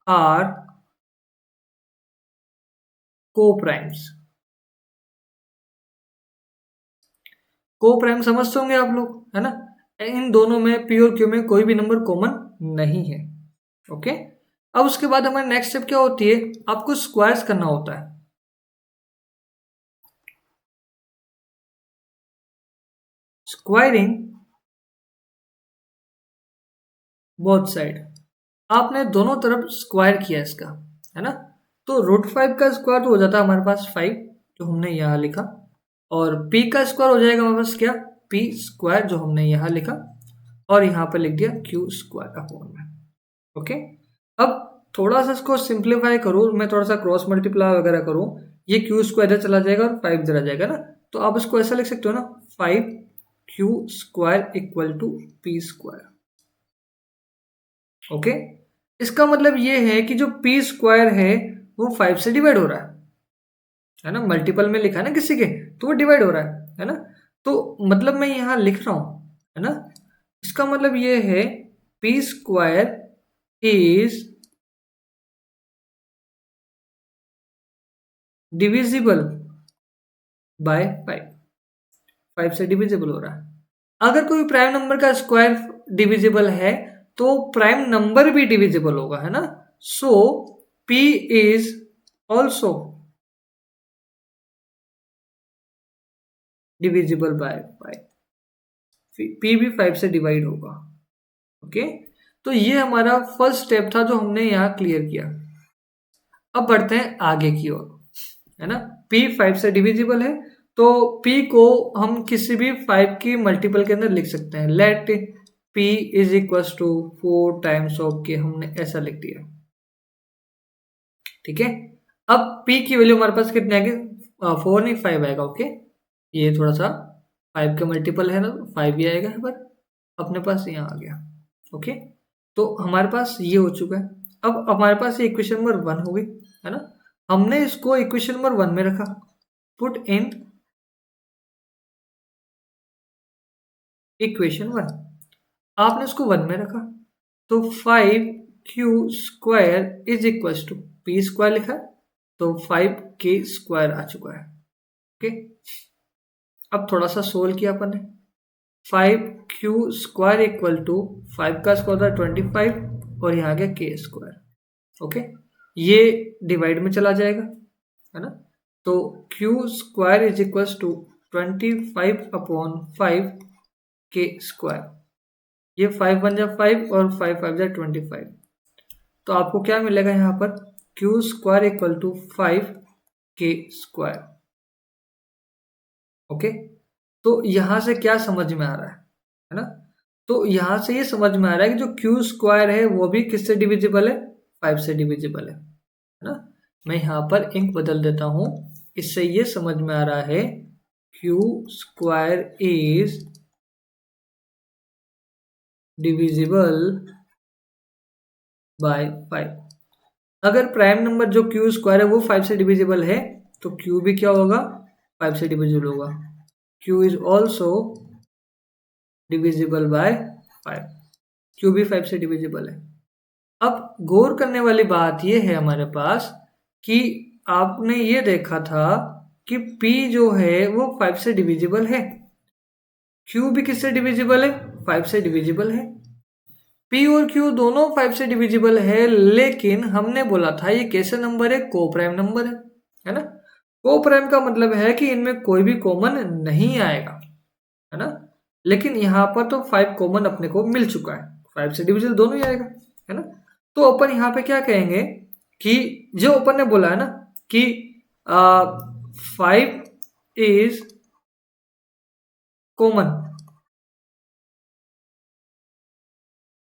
आर को-प्राइम्स। को-प्राइम समझते होंगे आप लोग, है ना। इन दोनों में P और Q में कोई भी नंबर कॉमन नहीं है। ओके, अब उसके बाद हमारी नेक्स्ट स्टेप क्या होती है, आपको स्क्वायर्स करना होता है। स्क्वायरिंग बोथ साइड, आपने दोनों तरफ स्क्वायर किया इसका, है ना। तो √5 का स्क्वायर तो हो जाता है हमारे पास 5, जो हमने यहाँ लिखा, और P का स्क्वायर हो जाएगा हमारे पास क्या, P² जो हमने यहाँ लिखा, और यहाँ पर लिख दिया Q²/में। ओके, अब थोड़ा सा इसको सिंप्लीफाई करूँ, मैं थोड़ा सा क्रॉस मल्टीप्लाई वगैरह करूँ, ये Q² इधर चला जाएगा और 5 इधर आ जाएगा ना, तो आप इसको ऐसा लिख सकते हो ना, 5Q² = P²। ओके, इसका मतलब ये है कि जो P² है वो 5 से डिवाइड हो रहा है ना, मल्टीपल में लिखा है ना किसी के, तो वो डिवाइड हो रहा है ना। तो मतलब मैं यहाँ लिख रहा हूँ, है ना, इसका मतलब ये है P² इज डिविजिबल बाय 5 से डिविजिबल हो रहा है। अगर कोई प्राइम नंबर का स्क्वायर डिविजिबल है तो प्राइम नंबर भी डिविजिबल होगा, है ना। सो P is also divisible by 5, P भी 5 से डिवाइड होगा। ओके, तो ये हमारा फर्स्ट स्टेप था जो हमने यहाँ क्लियर किया। अब बढ़ते हैं आगे की ओर, है ना। P 5 से डिविजिबल है तो P को हम किसी भी 5 की मल्टीपल के अंदर लिख सकते हैं। Let P is equal to 4 times of K, हमने ऐसा लिख दिया। ठीक है, अब P की वैल्यू हमारे पास कितने आएगी, 4 नहीं 5 आएगा। ओके, ये थोड़ा सा 5 के मल्टीपल है ना, 5 भी आएगा यहाँ पर, अपने पास यहाँ आ गया। ओके, तो हमारे पास ये हो चुका है। अब हमारे पास ये इक्वेशन नंबर 1 हो गई, है ना। हमने इसको इक्वेशन नंबर 1 में रखा, पुट इन इक्वेशन 1, आपने इसको 1 में रखा, तो 5Q² is equal to P² लिखा है, तो 5K² आ चुका है। ओके, अब थोड़ा सा सोल्व किया अपन ने, 5Q² इक्वल टू 5 का स्क्वायर था 25 और यहाँ आ गया K²। ओके, ये डिवाइड में चला जाएगा, है ना। तो Q² is equal to 25/5 K², ये 5 1 जा 5 और 5 5 जा 25, तो आपको क्या मिलेगा यहाँ पर, Q² equal to 5 K²। Okay, तो यहाँ से क्या समझ में आ रहा है ना, तो यहाँ से ये समझ में आ रहा है कि जो Q² है वो भी किससे डिविजिबल है, 5 से डिविजिबल है ना। मैं यहाँ पर इंक बदल देता हूँ, इससे ये समझ में आ रहा है Q² इज डिविजिबल बाय 5। अगर प्राइम नंबर जो Q² है वो 5 से डिविजिबल है तो Q भी क्या होगा, 5 से डिविजिबल होगा। Q is also divisible by 5, Q भी 5 से डिविजिबल है। अब गौर करने वाली बात यह है हमारे पास कि आपने ये देखा था कि P जो है वो 5 से डिविजिबल है, Q भी किससे डिविजिबल है? 5 से डिविजिबल है। P और Q दोनों 5 से डिविजिबल है, लेकिन हमने बोला था ये कैसे नंबर है? को प्राइम नंबर है ना? को प्राइम का मतलब है कि इनमें कोई भी कॉमन नहीं आएगा, है ना? लेकिन यहाँ पर तो 5 कॉमन अपने को मिल चुका है, 5 से डिविजिबल दोनों ही आएगा, है ना? तो अपन यहाँ पे क्या कहेंगे कि जो अपन ने बोला है ना कि 5 is common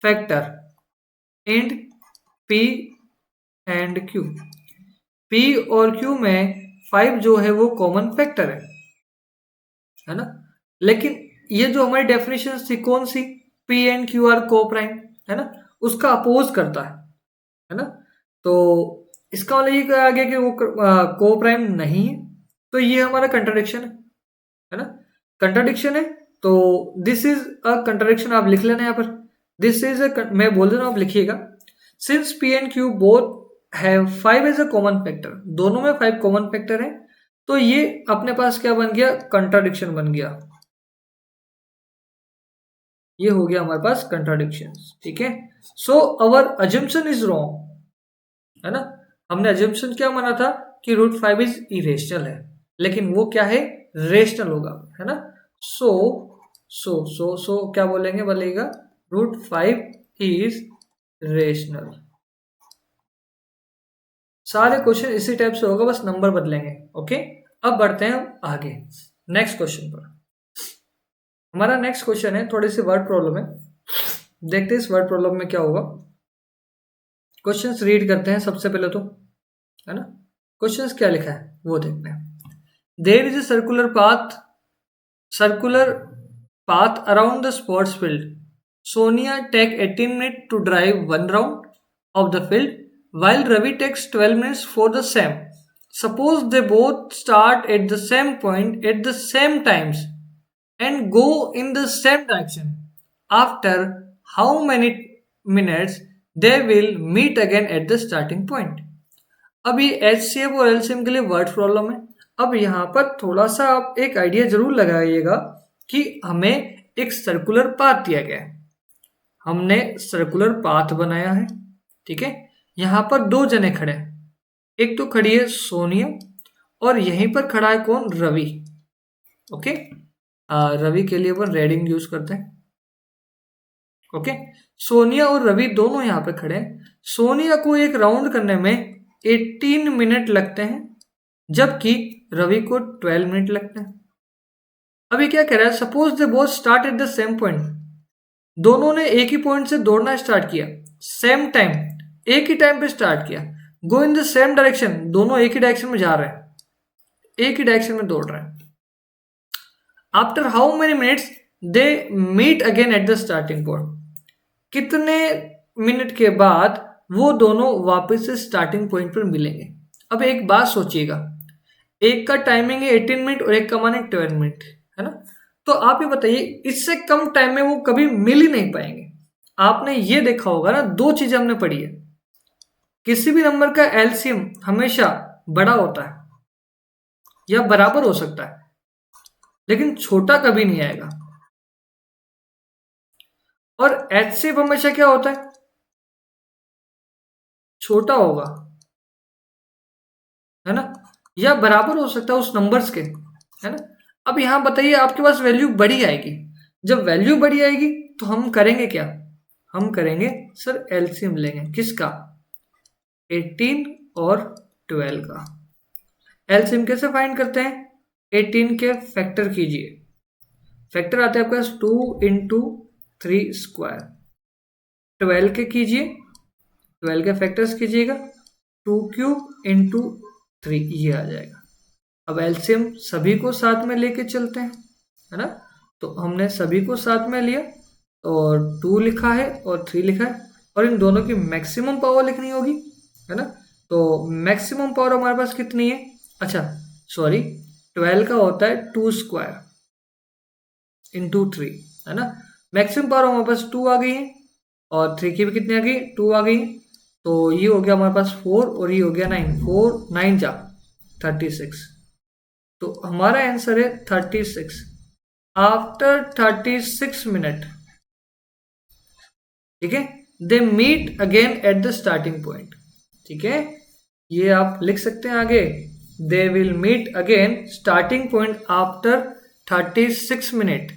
factor and P and Q। P और Q में 5 जो है वो कॉमन फैक्टर है ना? लेकिन ये जो हमारी डेफिनेशन थी कौन सी? P एंड Q आर को प्राइम, है ना? उसका अपोज करता है ना? तो इसका मतलब ये कहा गया कि वो को प्राइम नहीं है, तो ये हमारा कंट्राडिक्शन है ना? कंट्राडिक्शन है, तो दिस इज अ कंट्राडिक्शन, आप लिख लेना यहाँ पर। दिस इज मैं बोल दे रहा हूँ, आप लिखिएगा। Since P and Q both have 5 as a common factor, दोनों में 5 कॉमन फैक्टर है, तो ये अपने पास क्या बन गया? कंट्राडिक्शन बन गया। ये हो गया हमारे पास कंट्राडिक्शन, ठीक है? सो अवर अजम्पशन इज रॉन्ग, है ना? हमने अजम्पशन क्या माना था कि √5 इज इरेशनल है, लेकिन वो क्या है? रेशनल होगा, है ना? सो क्या बोलेंगे? बोलेगा √5 इज रेशनल। सारे क्वेश्चन इसी टाइप से होगा, बस नंबर बदलेंगे। ओके, अब बढ़ते हैं हम आगे नेक्स्ट क्वेश्चन पर। हमारा नेक्स्ट क्वेश्चन है, थोड़ी सी वर्ड प्रॉब्लम है, देखते हैं इस वर्ड प्रॉब्लम में क्या होगा। क्वेश्चंस रीड करते हैं सबसे पहले तो, है ना? क्वेश्चंस क्या लिखा है वो देखते हैं। There is a circular path around the sports field. Sonia take 18 minute to drive 1 round of the field, while Ravi takes 12 minutes for the same. Suppose they both start at the same point at the same times and go in the same direction. After how many minutes they will meet again at the starting point? अब ये HCF और LCM के लिए word problem है। अब यहाँ पर थोड़ा सा आप एक आइडिया जरूर लगाइएगा कि हमें एक सर्कुलर पाथ दिया गया है, हमने सर्कुलर पाथ बनाया है, ठीक है? यहाँ पर 2 जने खड़े हैं, एक तो खड़ी है सोनिया और यहीं पर खड़ा है कौन? रवि। ओके, रवि के लिए अपन रेडिंग यूज करते हैं। ओके, सोनिया और रवि दोनों यहाँ पे खड़े हैं। सोनिया को एक राउंड करने में 18 मिनट लगते हैं, जबकि रवि को 12 मिनट लगते हैं। अभी क्या कह रहा है? Suppose they both start at the same point, दोनों ने एक ही पॉइंट से दौड़ना स्टार्ट किया, सेम टाइम, एक ही टाइम पे स्टार्ट किया। गो इन द सेम डायरेक्शन, दोनों एक ही डायरेक्शन में जा रहे हैं, एक ही डायरेक्शन में दौड़ रहे हैं। After how many minutes they meet again at the starting point, कितने मिनट के बाद वो दोनों वापस से स्टार्टिंग पॉइंट पर मिलेंगे। अब एक बात सोचिएगा, एक का टाइमिंग है 18 मिनट और एक का माने 12 मिनट, है ना? तो आप ये बताइए, इससे कम टाइम में वो कभी मिल ही नहीं पाएंगे। आपने ये देखा होगा ना, 2 चीजें हमने पढ़ी है, किसी भी नंबर का एलसीएम हमेशा बड़ा होता है या बराबर हो सकता है, लेकिन छोटा कभी नहीं आएगा। और एचसीएफ हमेशा क्या होता है? छोटा होगा, है ना? या बराबर हो सकता है उस नंबर्स के, है ना? अब यहां बताइए, आपके पास वैल्यू बड़ी आएगी। जब वैल्यू बड़ी आएगी तो हम करेंगे क्या? हम करेंगे सर एलसीएम लेंगे, किसका? 18 और 12 का। एलसीएम कैसे फाइंड करते हैं? 18 के फैक्टर कीजिए, फैक्टर आते हैं आपके पास 2 इंटू 3 स्क्वायर। 12 के कीजिए, 12 के फैक्टर्स कीजिएगा, 2 क्यूब इंटू 3, ये आ जाएगा। अब एलसीएम सभी को साथ में लेके चलते हैं, है ना? तो हमने सभी को साथ में लिया और 2 लिखा है और 3 लिखा है, और इन दोनों की मैक्सिमम पावर लिखनी होगी, है ना? तो मैक्सिमम पावर हमारे पास कितनी है? अच्छा सॉरी, 12 का होता है 2 स्क्वायर इंटू 3, है ना? मैक्सिमम पावर हमारे पास 2 आ गई है और 3 की भी कितनी आ गई? 2 आ गई है। तो ये हो गया हमारे पास 4 और ये हो गया 9, 4 9 जा 36। तो हमारा आंसर है 36 आफ्टर 36 मिनट। ठीक है, they meet again at the starting point. ठीक है, ये आप लिख सकते हैं आगे, they will meet again starting point after 36 minute.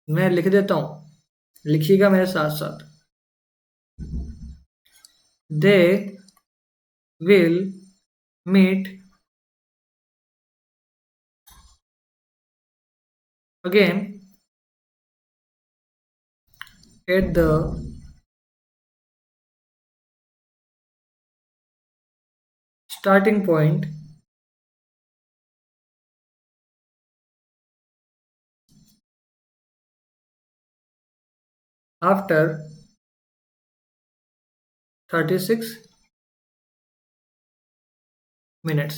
मैं लिख देता हूं, लिखिएगा मेरे साथ साथ। They will meet again at the starting point after 36 minutes.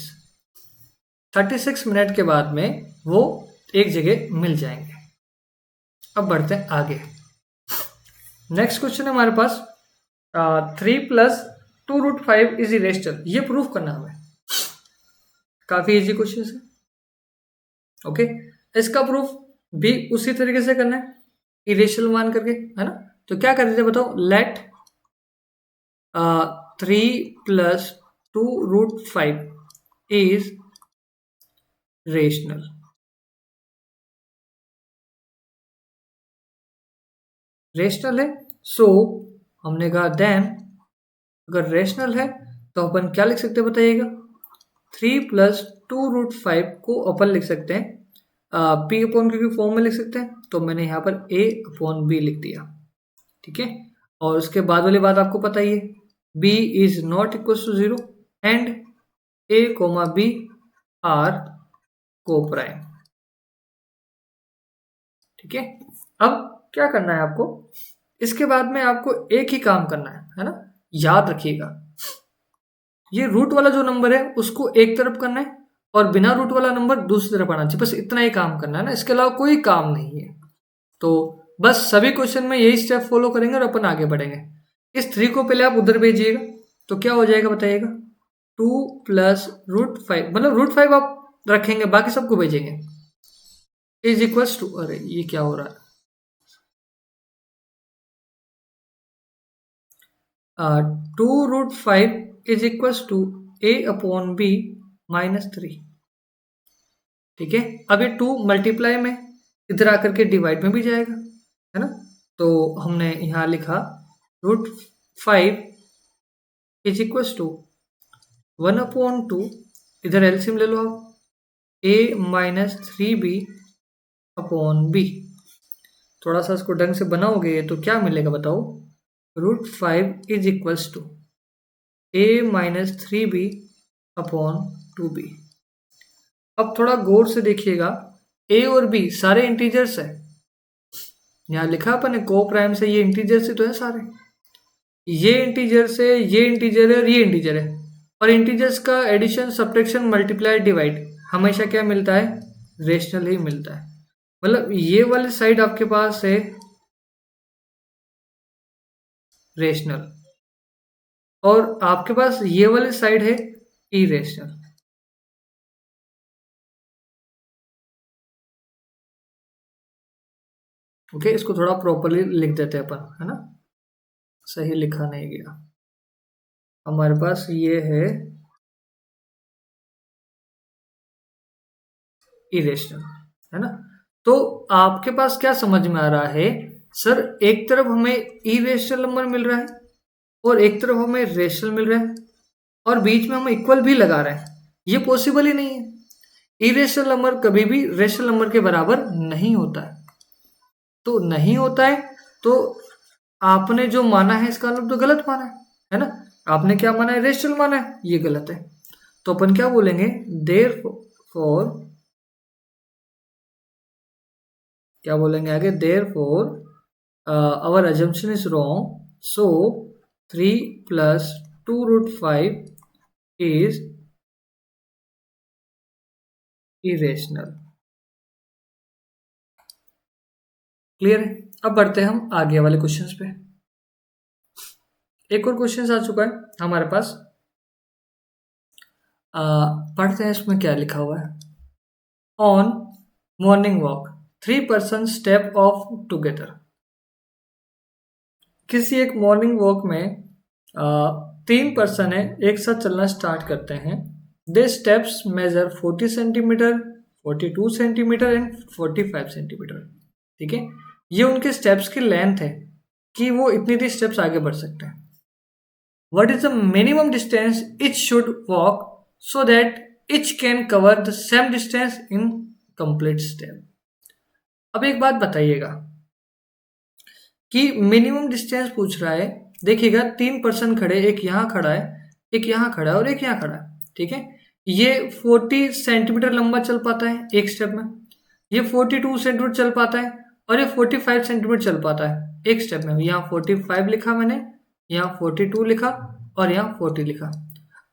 36 minute के बाद में वो एक जगह मिल जाएंगे। अब बढ़ते हैं आगे। नेक्स्ट क्वेश्चन है हमारे पास 3+2√5 इज इरेशनल। ये प्रूफ करना हमें, काफी इजी क्वेश्चन है। ओके, इसका प्रूफ भी उसी तरीके से करना है, इरेशनल मान करके, है ना। तो क्या कर देते बताओ, लेट 3+2√5 इज रेशनल। रेशनल है, सो हमने कहा देन अगर रेशनल है तो अपन क्या लिख सकते हैं बताइएगा। 3+2√5 को अपन लिख सकते हैं पी अपॉन क्यू की फॉर्म में लिख सकते हैं। तो मैंने यहाँ पर a अपॉन बी लिख दिया। ठीक है, और उसके बाद वाली बात आपको पता ही है, b is not equal to 0 and a comma b are coprime. ठीक है, अब क्या करना है आपको, इसके बाद में आपको एक ही काम करना है ना। याद रखिएगा, ये रूट वाला जो नंबर है उसको एक तरफ करना है और बिना रूट वाला नंबर दूसरी तरफ आना चाहिए। बस इतना ही काम करना है ना, इसके अलावा कोई काम नहीं है। तो बस सभी क्वेश्चन में यही स्टेप फॉलो करेंगे और अपन आगे बढ़ेंगे। इस 3 को पहले आप उधर भेजिएगा तो क्या हो जाएगा बताइएगा, 2+√5, मतलब √5 आप रखेंगे, बाकी सबको भेजेंगे, इज इक्वल्स टू, अरे ये क्या हो रहा है, 2√5 is equals to a upon b -3। ठीक है, अब ये 2 मल्टीप्लाई में इधर आकर के डिवाइड में भी जाएगा, है ना। तो हमने यहाँ लिखा √5 इज इक्वल्स टू 1/2, इधर एलसीएम ले लो आप, a -3b अपॉन b। थोड़ा सा इसको ढंग से बनाओगे तो क्या मिलेगा बताओ, √5 is equals to a -3b upon 2b। अब थोड़ा गौर से देखिएगा, a और b सारे इंटीजर्स है। यहाँ लिखा अपन ने को प्राइम से, ये इंटीजर्स ही तो है सारे, ये इंटीजर से ये इंटीजर है और ये इंटीजर है। और इंटीजर्स का एडिशन सब्ट्रैक्शन मल्टीप्लाई डिवाइड हमेशा क्या मिलता है, रेशनल ही मिलता है। मतलब ये वाली साइड आपके पास है रेशनल और आपके पास ये वाली साइड है इरेशनल। ओके, इसको थोड़ा प्रॉपरली लिख देते हैं अपन, है ना, सही लिखा नहीं गया। हमारे पास ये है इरेशनल, है ना। तो आपके पास क्या समझ में आ रहा है, सर एक तरफ हमें इरेशनल नंबर मिल रहा है और एक तरफ हमें रेशनल मिल रहा है और बीच में हम इक्वल भी लगा रहे हैं, ये पॉसिबल ही नहीं है। इरेशनल नंबर कभी भी रेशनल नंबर के बराबर नहीं होता है। तो नहीं होता है तो आपने जो माना है इसका मतलब तो गलत माना है ना। आपने क्या माना है, रेशनल माना है, ये गलत है। तो अपन क्या बोलेंगे, देयर फॉर, क्या बोलेंगे आगे, therefore our assumption is wrong, so 3+2√5 is irrational. Clear है। अब बढ़ते हैं हम आगे वाले क्वेश्चंस पे। एक और क्वेश्चन आ चुका है हमारे पास। पढ़ते हैं इसमें क्या लिखा हुआ है। On morning walk 3 person step of together. किसी एक मॉर्निंग वॉक में 3 पर्सन है एक साथ चलना स्टार्ट करते हैं। The steps measure 40 centimetre, 42 centimetre and 45 centimetre. ठीक है, ये उनके स्टेप्स की लेंथ है कि वो इतनी स्टेप्स आगे बढ़ सकते हैं। What is the minimum distance each should walk so that each can cover the same distance in complete step? अब एक बात बताइएगा कि मिनिमम डिस्टेंस पूछ रहा है। देखिएगा 3 पर्सन खड़े, एक यहाँ खड़ा है, एक यहाँ खड़ा है और एक यहाँ खड़ा है। ठीक है, ये 40 सेंटीमीटर लंबा चल पाता है एक स्टेप में, ये 42 सेंटीमीटर चल पाता है और ये 45 सेंटीमीटर चल पाता है एक स्टेप में। यहाँ 45 लिखा मैंने, यहाँ 42 लिखा और यहाँ 40 लिखा।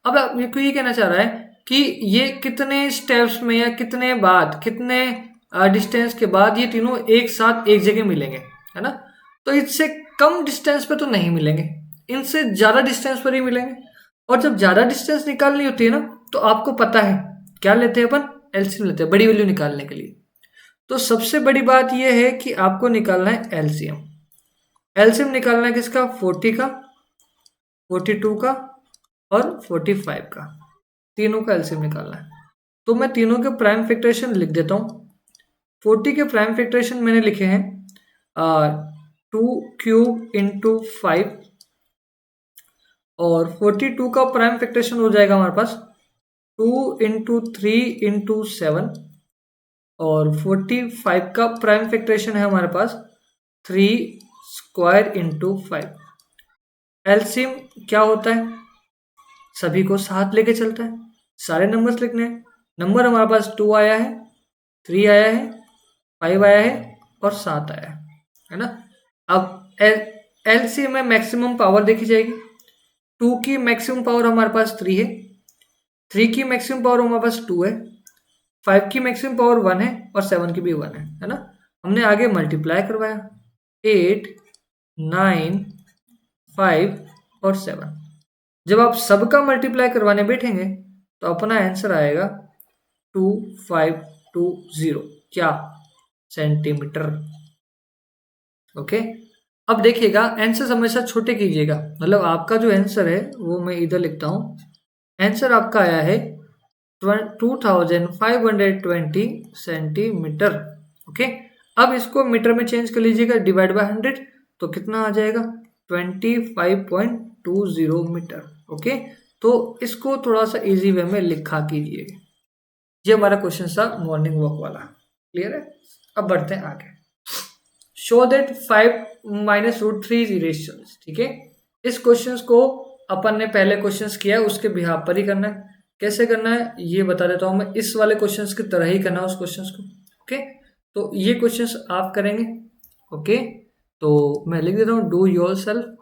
अब आप ये कहना चाह रहा है कि ये कितने स्टेप्स में या कितने बाद, कितने डिस्टेंस के बाद ये तीनों एक साथ एक जगह मिलेंगे, है ना। तो इससे कम डिस्टेंस पे तो नहीं मिलेंगे, इनसे ज़्यादा डिस्टेंस पर ही मिलेंगे। और जब ज़्यादा डिस्टेंस निकालनी होती है ना, तो आपको पता है क्या लेते हैं अपन, एलसीएम लेते हैं बड़ी वैल्यू निकालने के लिए। तो सबसे बड़ी बात यह है कि आपको निकालना है एलसीएम। एलसीएम निकालना है किसका, 40 का, 42 का और 45 का, तीनों का एलसीएम निकालना है। तो मैं तीनों के प्राइम फैक्टरेशन लिख देता हूँ। 40 के प्राइम फैक्टरेशन मैंने लिखे हैं 2³ × 5 और 42 का प्राइम फैक्टरेशन हो जाएगा हमारे पास 2 × 3 × 7 और 45 का प्राइम फैक्टरेशन है हमारे पास 3² × 5। एलसीएम क्या होता है, सभी को साथ लेके चलता है, सारे नंबर्स लिखने हैं। नंबर हमारे पास 2 आया है, 3 आया है, 5 आया है और 7 आया है ना। अब एलसीएम में मैक्सिमम पावर देखी जाएगी। 2 की मैक्सिमम पावर हमारे पास 3 है, 3 की मैक्सिमम पावर हमारे पास 2 है, 5 की मैक्सिमम पावर 1 है और 7 की भी 1 है ना। हमने आगे मल्टीप्लाई करवाया 8, 9, 5 और 7। जब आप सबका मल्टीप्लाई करवाने बैठेंगे तो अपना आंसर आएगा 2520 क्या, सेंटीमीटर। ओके, अब देखिएगा आंसर हमेशा छोटे कीजिएगा, मतलब आपका जो आंसर है वो मैं इधर लिखता हूँ। आंसर आपका आया है 2520 सेंटीमीटर। ओके, अब इसको मीटर में चेंज कर लीजिएगा, डिवाइड बाय 100 तो कितना आ जाएगा 25.20 मीटर। ओके, तो इसको थोड़ा सा इजी वे में लिखा कीजिए। ये हमारा क्वेश्चन था मॉर्निंग वॉक वाला, क्लियर है। अब बढ़ते हैं आगे। Show that 5 - √3 is irrational. ठीक है, इस क्वेश्चन को अपन ने पहले क्वेश्चन किया है उसके बिहाफ पर ही करना है। कैसे करना है ये बता देता हूं मैं, इस वाले क्वेश्चन की तरह ही करना है उस क्वेश्चन को। ओके, तो ये क्वेश्चन आप करेंगे। ओके, तो मैं लिख देता हूं डू योर सेल्फ।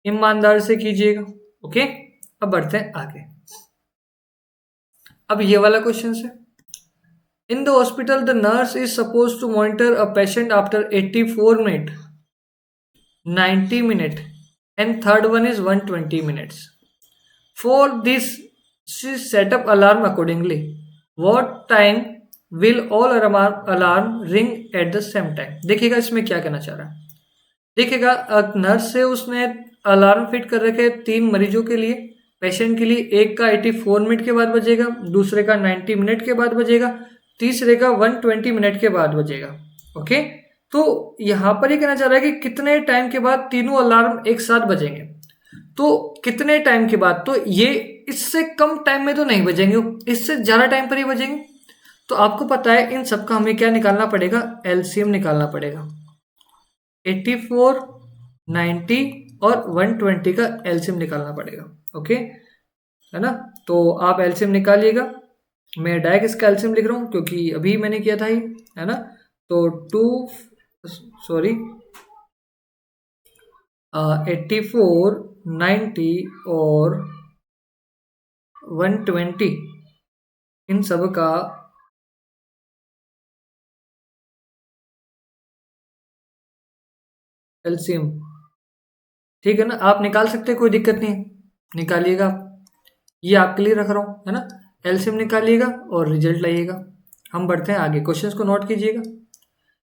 ईमानदार से कीजिएगा। ओके, अब बढ़ते हैं आगे। अब ये वाला क्वेश्चन है, in the hospital the nurse is suppose to monitor a patient after 84 minute, 90 minutes and third one is 120 minutes. For this she set up alarm accordingly. What time will all alarm ring at the same time? देखिएगा इसमें क्या कहना चाह रहा है। देखिएगा nurse से उसने अलार्म फिट कर रखे 3 मरीजों के लिए, पेशेंट के लिए। एक का 84 मिनट के बाद बजेगा, दूसरे का 90 मिनट के बाद बजेगा, तीसरे का 120 मिनट के बाद बजेगा। ओके, तो यहाँ पर ये कहना चाह रहा है कि कितने टाइम के बाद तीनों अलार्म एक साथ बजेंगे। तो कितने टाइम के बाद, तो ये इससे कम टाइम में तो नहीं बजेंगे, इससे ज़्यादा टाइम पर ही बजेंगे। तो आपको पता है इन सबका हमें क्या निकालना पड़ेगा, एलसीएम निकालना पड़ेगा। 84, 90 और 120 का एलसीएम निकालना पड़ेगा। ओके, है ना। तो आप एलसीएम निकालिएगा। मैं डायरेक्ट इसका एलसीएम लिख रहा हूँ क्योंकि अभी मैंने किया था ही, है ना। तो 84, 90 और 120 इन सब का एलसीएम, ठीक है ना, आप निकाल सकते हैं, कोई दिक्कत नहीं है, निकालिएगा आप, ये आपके लिए रख रहा हूँ, है ना। एलसीएम निकालिएगा और रिजल्ट लाइएगा। हम बढ़ते हैं आगे, क्वेश्चंस को नोट कीजिएगा।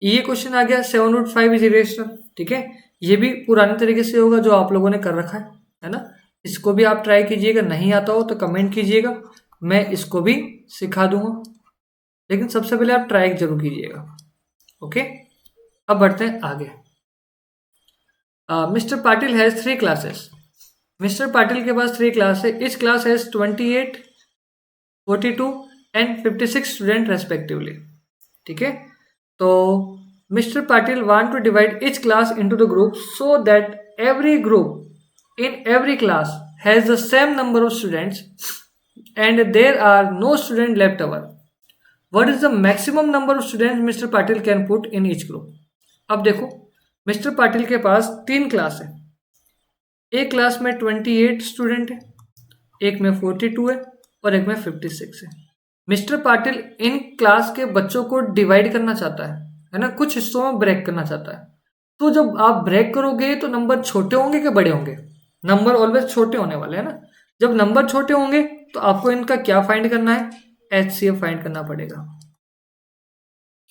ये क्वेश्चन आ गया 7√5 इज इरेशनल, ठीक है। ये भी पुराने तरीके से होगा जो आप लोगों ने कर रखा है ना। इसको भी आप ट्राई कीजिएगा, नहीं आता हो तो कमेंट कीजिएगा, मैं इसको भी सिखा दूंगा, लेकिन सबसे पहले आप ट्राई जरूर कीजिएगा। ओके, अब बढ़ते हैं आगे। Mister Patil has 3 classes. Mister Patil के पास 3 क्लास है। Each class has 28, 42 and 56 student respectively, ठीक है। तो mister Patil want to divide each class into the group so that every group in every class has the same number of students and there are no student left over. What is the maximum number of students mister Patil can put in each group. अब देखो, mister Patil के पास 3 class है। एक class में 28 student है, एक में 42 है और एक में 56 है। मिस्टर पाटिल इन क्लास के बच्चों को डिवाइड करना चाहता है ना, कुछ हिस्सों में ब्रेक करना चाहता है। तो जब आप ब्रेक करोगे तो नंबर छोटे होंगे कि बड़े होंगे? नंबर ऑलवेज छोटे होने वाले हैं ना। जब नंबर छोटे होंगे तो आपको इनका क्या फाइंड करना है? HCF फाइंड करना पड़ेगा।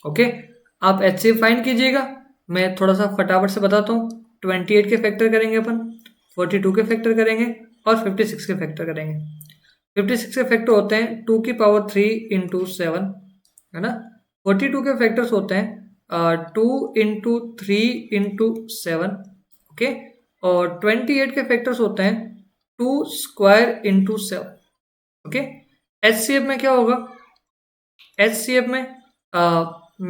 ओके, आप HCF फाइंड कीजिएगा। मैं थोड़ा सा फटाफट से बताता हूँ। 28 के फैक्टर करेंगे अपन, 42 के फैक्टर करेंगे और 56 के फैक्टर करेंगे। 56 के फैक्टर होते हैं 2 की पावर 3 इंटू 7, है ना। 42 के फैक्टर्स होते हैं 2 इंटू 3 इंटू 7, ओके। और 28 के फैक्टर्स होते हैं 2 स्क्वायर इंटू 7, ओके। HCF में क्या होगा? HCF में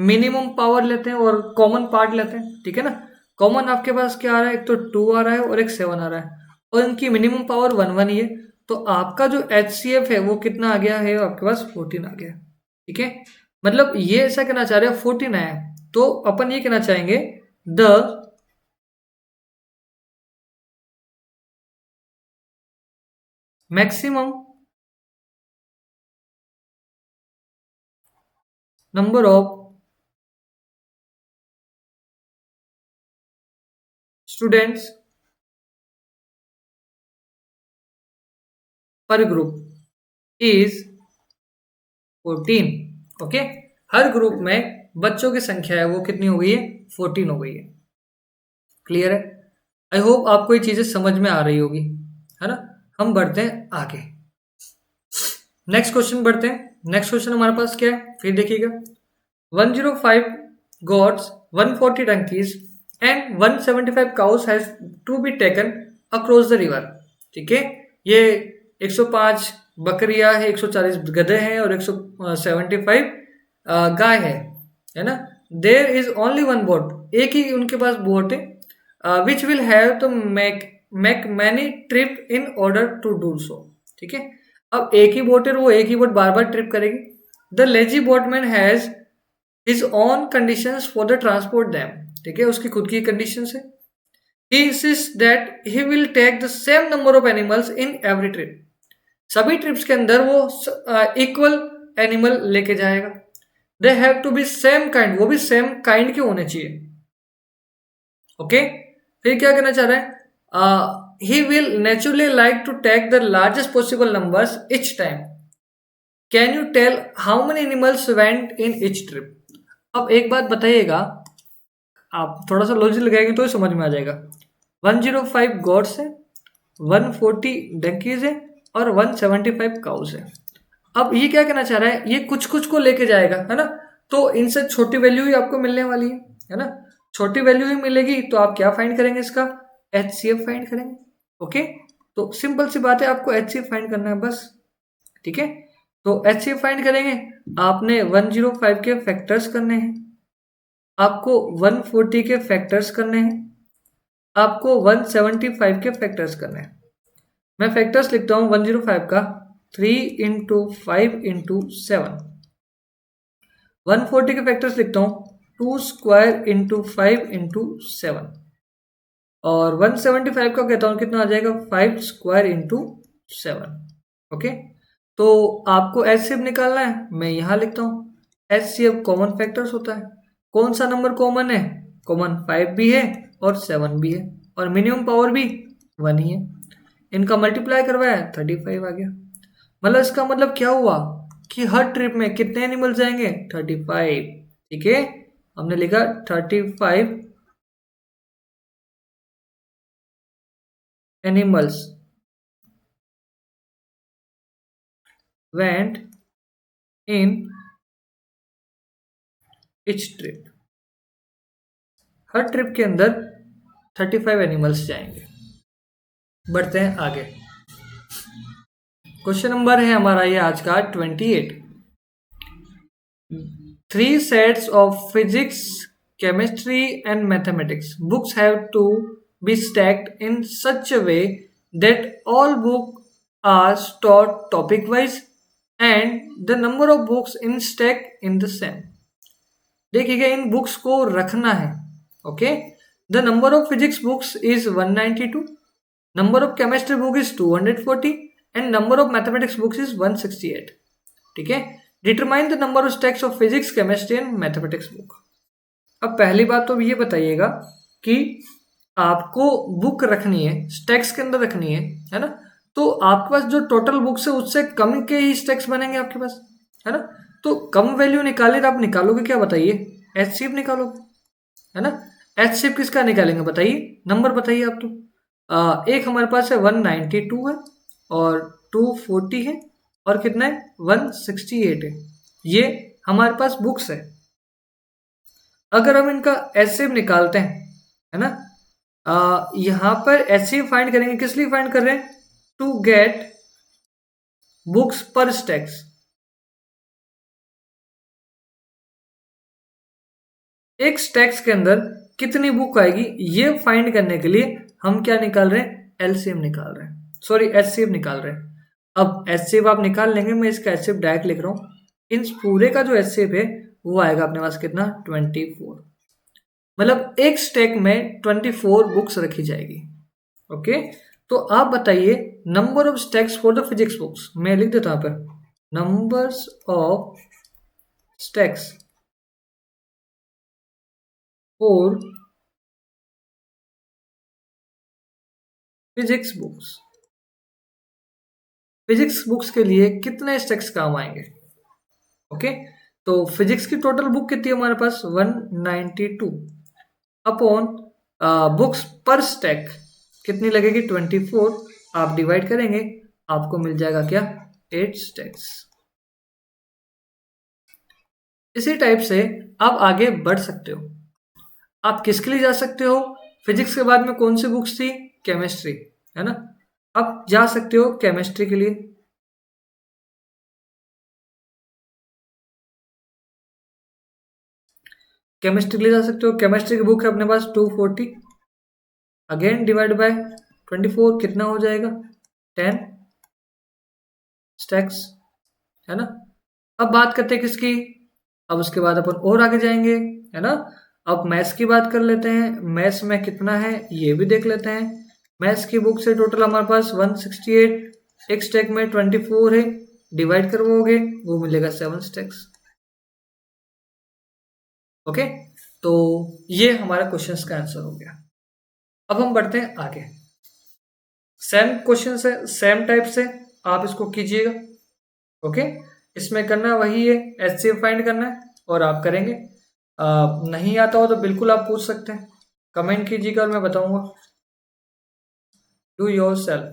मिनिमम पावर लेते हैं और कॉमन पार्ट लेते हैं, ठीक है ना। कॉमन आपके पास क्या आ रहा है? एक तो 2 आ रहा है और एक 7 आ रहा है, और इनकी मिनिमम पावर 1 ही है। तो आपका जो HCF है वो कितना आ गया है? आपके पास 14 आ गया, ठीक है। मतलब ये ऐसा कहना चाह रहे हैं 14 आया, तो अपन ये कहना चाहेंगे the maximum number of students per group is 14, okay. हर ग्रुप में बच्चों की संख्या है वो कितनी हो गई है? 14 हो गई है। क्लियर है? आई होप आपको ये चीजें समझ में आ रही होगी, है ना। हम बढ़ते हैं आगे, नेक्स्ट क्वेश्चन बढ़ते हैं। नेक्स्ट क्वेश्चन हमारे पास क्या है फिर देखिएगा। 105 goats, 140 donkeys and 175 cows has to be taken across the river, ठीक है। ये 105 बकरियां है, 140 गधे हैं और 175 गाय है ना। There is only one boat, एक ही उनके पास बोट है। Which will have to make many trip in order to do so, ठीक है। अब एक ही बोट है, वो एक ही बोट बार बार ट्रिप करेगी। The lazy boatman has his own conditions for the transport them, ठीक है, उसकी खुद की कंडीशंस है। He insist that he will take the same number of animals in every trip, सभी ट्रिप्स के अंदर वो इक्वल एनिमल लेके जाएगा। They have to be same kind, वो भी सेम काइंड के होने चाहिए, ओके। फिर क्या कहना चाह रहा है? He will naturally like to take the largest possible numbers each time. Can you tell how many animals went in each trip? अब एक बात बताइएगा, आप थोड़ा सा लॉजिक लगाएंगे तो ही समझ में आ जाएगा। 105 गॉड्स है, 140 डंकीज है और 175 काउस है। अब ये क्या कहना चाह रहा है? ये कुछ कुछ को लेके जाएगा, है ना। तो इनसे छोटी वैल्यू ही आपको मिलने वाली है ना। छोटी वैल्यू ही मिलेगी तो आप क्या फाइंड करेंगे? इसका HCF फाइंड करेंगे, ओके। तो सिंपल सी बात है, आपको HCF फाइंड करना है बस, ठीक है। तो HCF फाइंड करेंगे, आपने 105 के फैक्टर्स करने हैं, आपको 140 के फैक्टर्स करने हैं, आपको 175 के फैक्टर्स करने हैं। मैं फैक्टर्स लिखता हूं 105 का 3 इंटू 5 इंटू 7। 140 के फैक्टर्स लिखता हूं 2 स्क्वायर इंटू 5 इंटू 7। और 175 का कहता हूं कितना आ जाएगा? 5 स्क्वायर इंटू 7, ओके। तो आपको HCF निकालना है, मैं यहां लिखता हूं HCF कॉमन फैक्टर्स होता है। कौन सा नंबर कॉमन है? कॉमन 5 भी है और 7 भी है और मिनिमम पावर भी 1 ही है। इनका मल्टीप्लाई करवाया 35 आ गया। मतलब इसका मतलब क्या हुआ कि हर ट्रिप में कितने एनिमल जाएंगे 35। ठीक है, हमने लिखा 35 animals went in each trip. Her trip के अंदर 35 एनिमल्स जाएंगे। बढ़ते हैं आगे। क्वेश्चन नंबर है हमारा ये आज का 28। 3 sets of physics, chemistry and mathematics books have to be stacked in such a way that all books are taught topic wise and the number of books in stack in the same। देखिएगा इन books को रखना है। Okay, the number of physics books is 192, number of chemistry book is 240 and number of mathematics books is 168। ठीक है, determine the number of stacks of physics, chemistry and mathematics book. अब पहली बात तो ये बताइएगा कि आपको बुक रखनी है, स्टैक्स के अंदर रखनी है ना। तो आपके पास जो टोटल बुक्स है उससे कम के ही स्टैक्स बनेंगे आपके पास, है ना। तो कम वैल्यू निकाले तो आप निकालोगे क्या बताइए, एचसीएफ निकालोगे, है ना। एचसीएफ किसका निकालेंगे बताइए, नंबर बताइए आप तो। एक हमारे पास है 192 है और 240 है और कितना है 168 है। ये हमारे पास बुक्स है। अगर हम इनका एचसीएफ निकालते हैं, है ना, यहाँ पर एचसीएफ फाइंड करेंगे, किस लिए फाइंड कर रहे हैं, टू गेट बुक्स पर स्टैक्स। एक स्टैक्स के अंदर कितनी बुक आएगी ये फाइंड करने के लिए हम क्या निकाल रहे हैं, एलसीएम निकाल रहे हैं, सॉरी एचसीएफ निकाल रहे हैं। अब एचसीएफ आप निकाल लेंगे, मैं इसका एचसीएफ डायरेक्ट लिख रहा हूँ। इन पूरे का जो एचसीएफ है वो आएगा अपने पास कितना 24। मतलब एक स्टैक में 24 बुक्स रखी जाएगी। ओके, तो आप बताइए number of stacks for the physics books. मैं लिख देता हूं यहाँ पर numbers of stacks for physics books. Physics books के लिए कितने स्टैक्स काम आएंगे। ओके, तो फिजिक्स की टोटल बुक कितनी है हमारे पास 192 अपॉन बुक्स पर स्टैक कितनी लगेगी 24। आप डिवाइड करेंगे आपको मिल जाएगा क्या 8 स्टैक्स। इसी टाइप से आप आगे बढ़ सकते हो। आप किसके लिए जा सकते हो, फिजिक्स के बाद में कौन सी बुक्स थी, केमिस्ट्री, है ना। आप जा सकते हो केमिस्ट्री के लिए। केमिस्ट्री के लिए जा सकते हो, केमिस्ट्री की बुक है अपने पास 240, अगेन डिवाइड बाय 24 कितना हो जाएगा 10 स्टैक्स, है ना। अब बात करते हैं किसकी, अब उसके बाद अपन और आगे जाएंगे, है ना। अब मैथ्स की बात कर लेते हैं, मैथ्स में कितना है ये भी देख लेते हैं। मैथ्स की बुक से टोटल हमारे पास 168, एक स्टैक में 24 है, डिवाइड करवाओगे वो मिलेगा 7 स्टैक्स। ओके, तो ये हमारा क्वेश्चन का आंसर हो गया। अब हम बढ़ते हैं आगे। सेम क्वेश्चन है, सेम टाइप से आप इसको कीजिएगा। ओके, इसमें करना वही है, एचसीएफ फाइंड करना है और आप करेंगे। नहीं आता हो तो बिल्कुल आप पूछ सकते हैं, कमेंट कीजिएगा और मैं बताऊंगा। Do your self.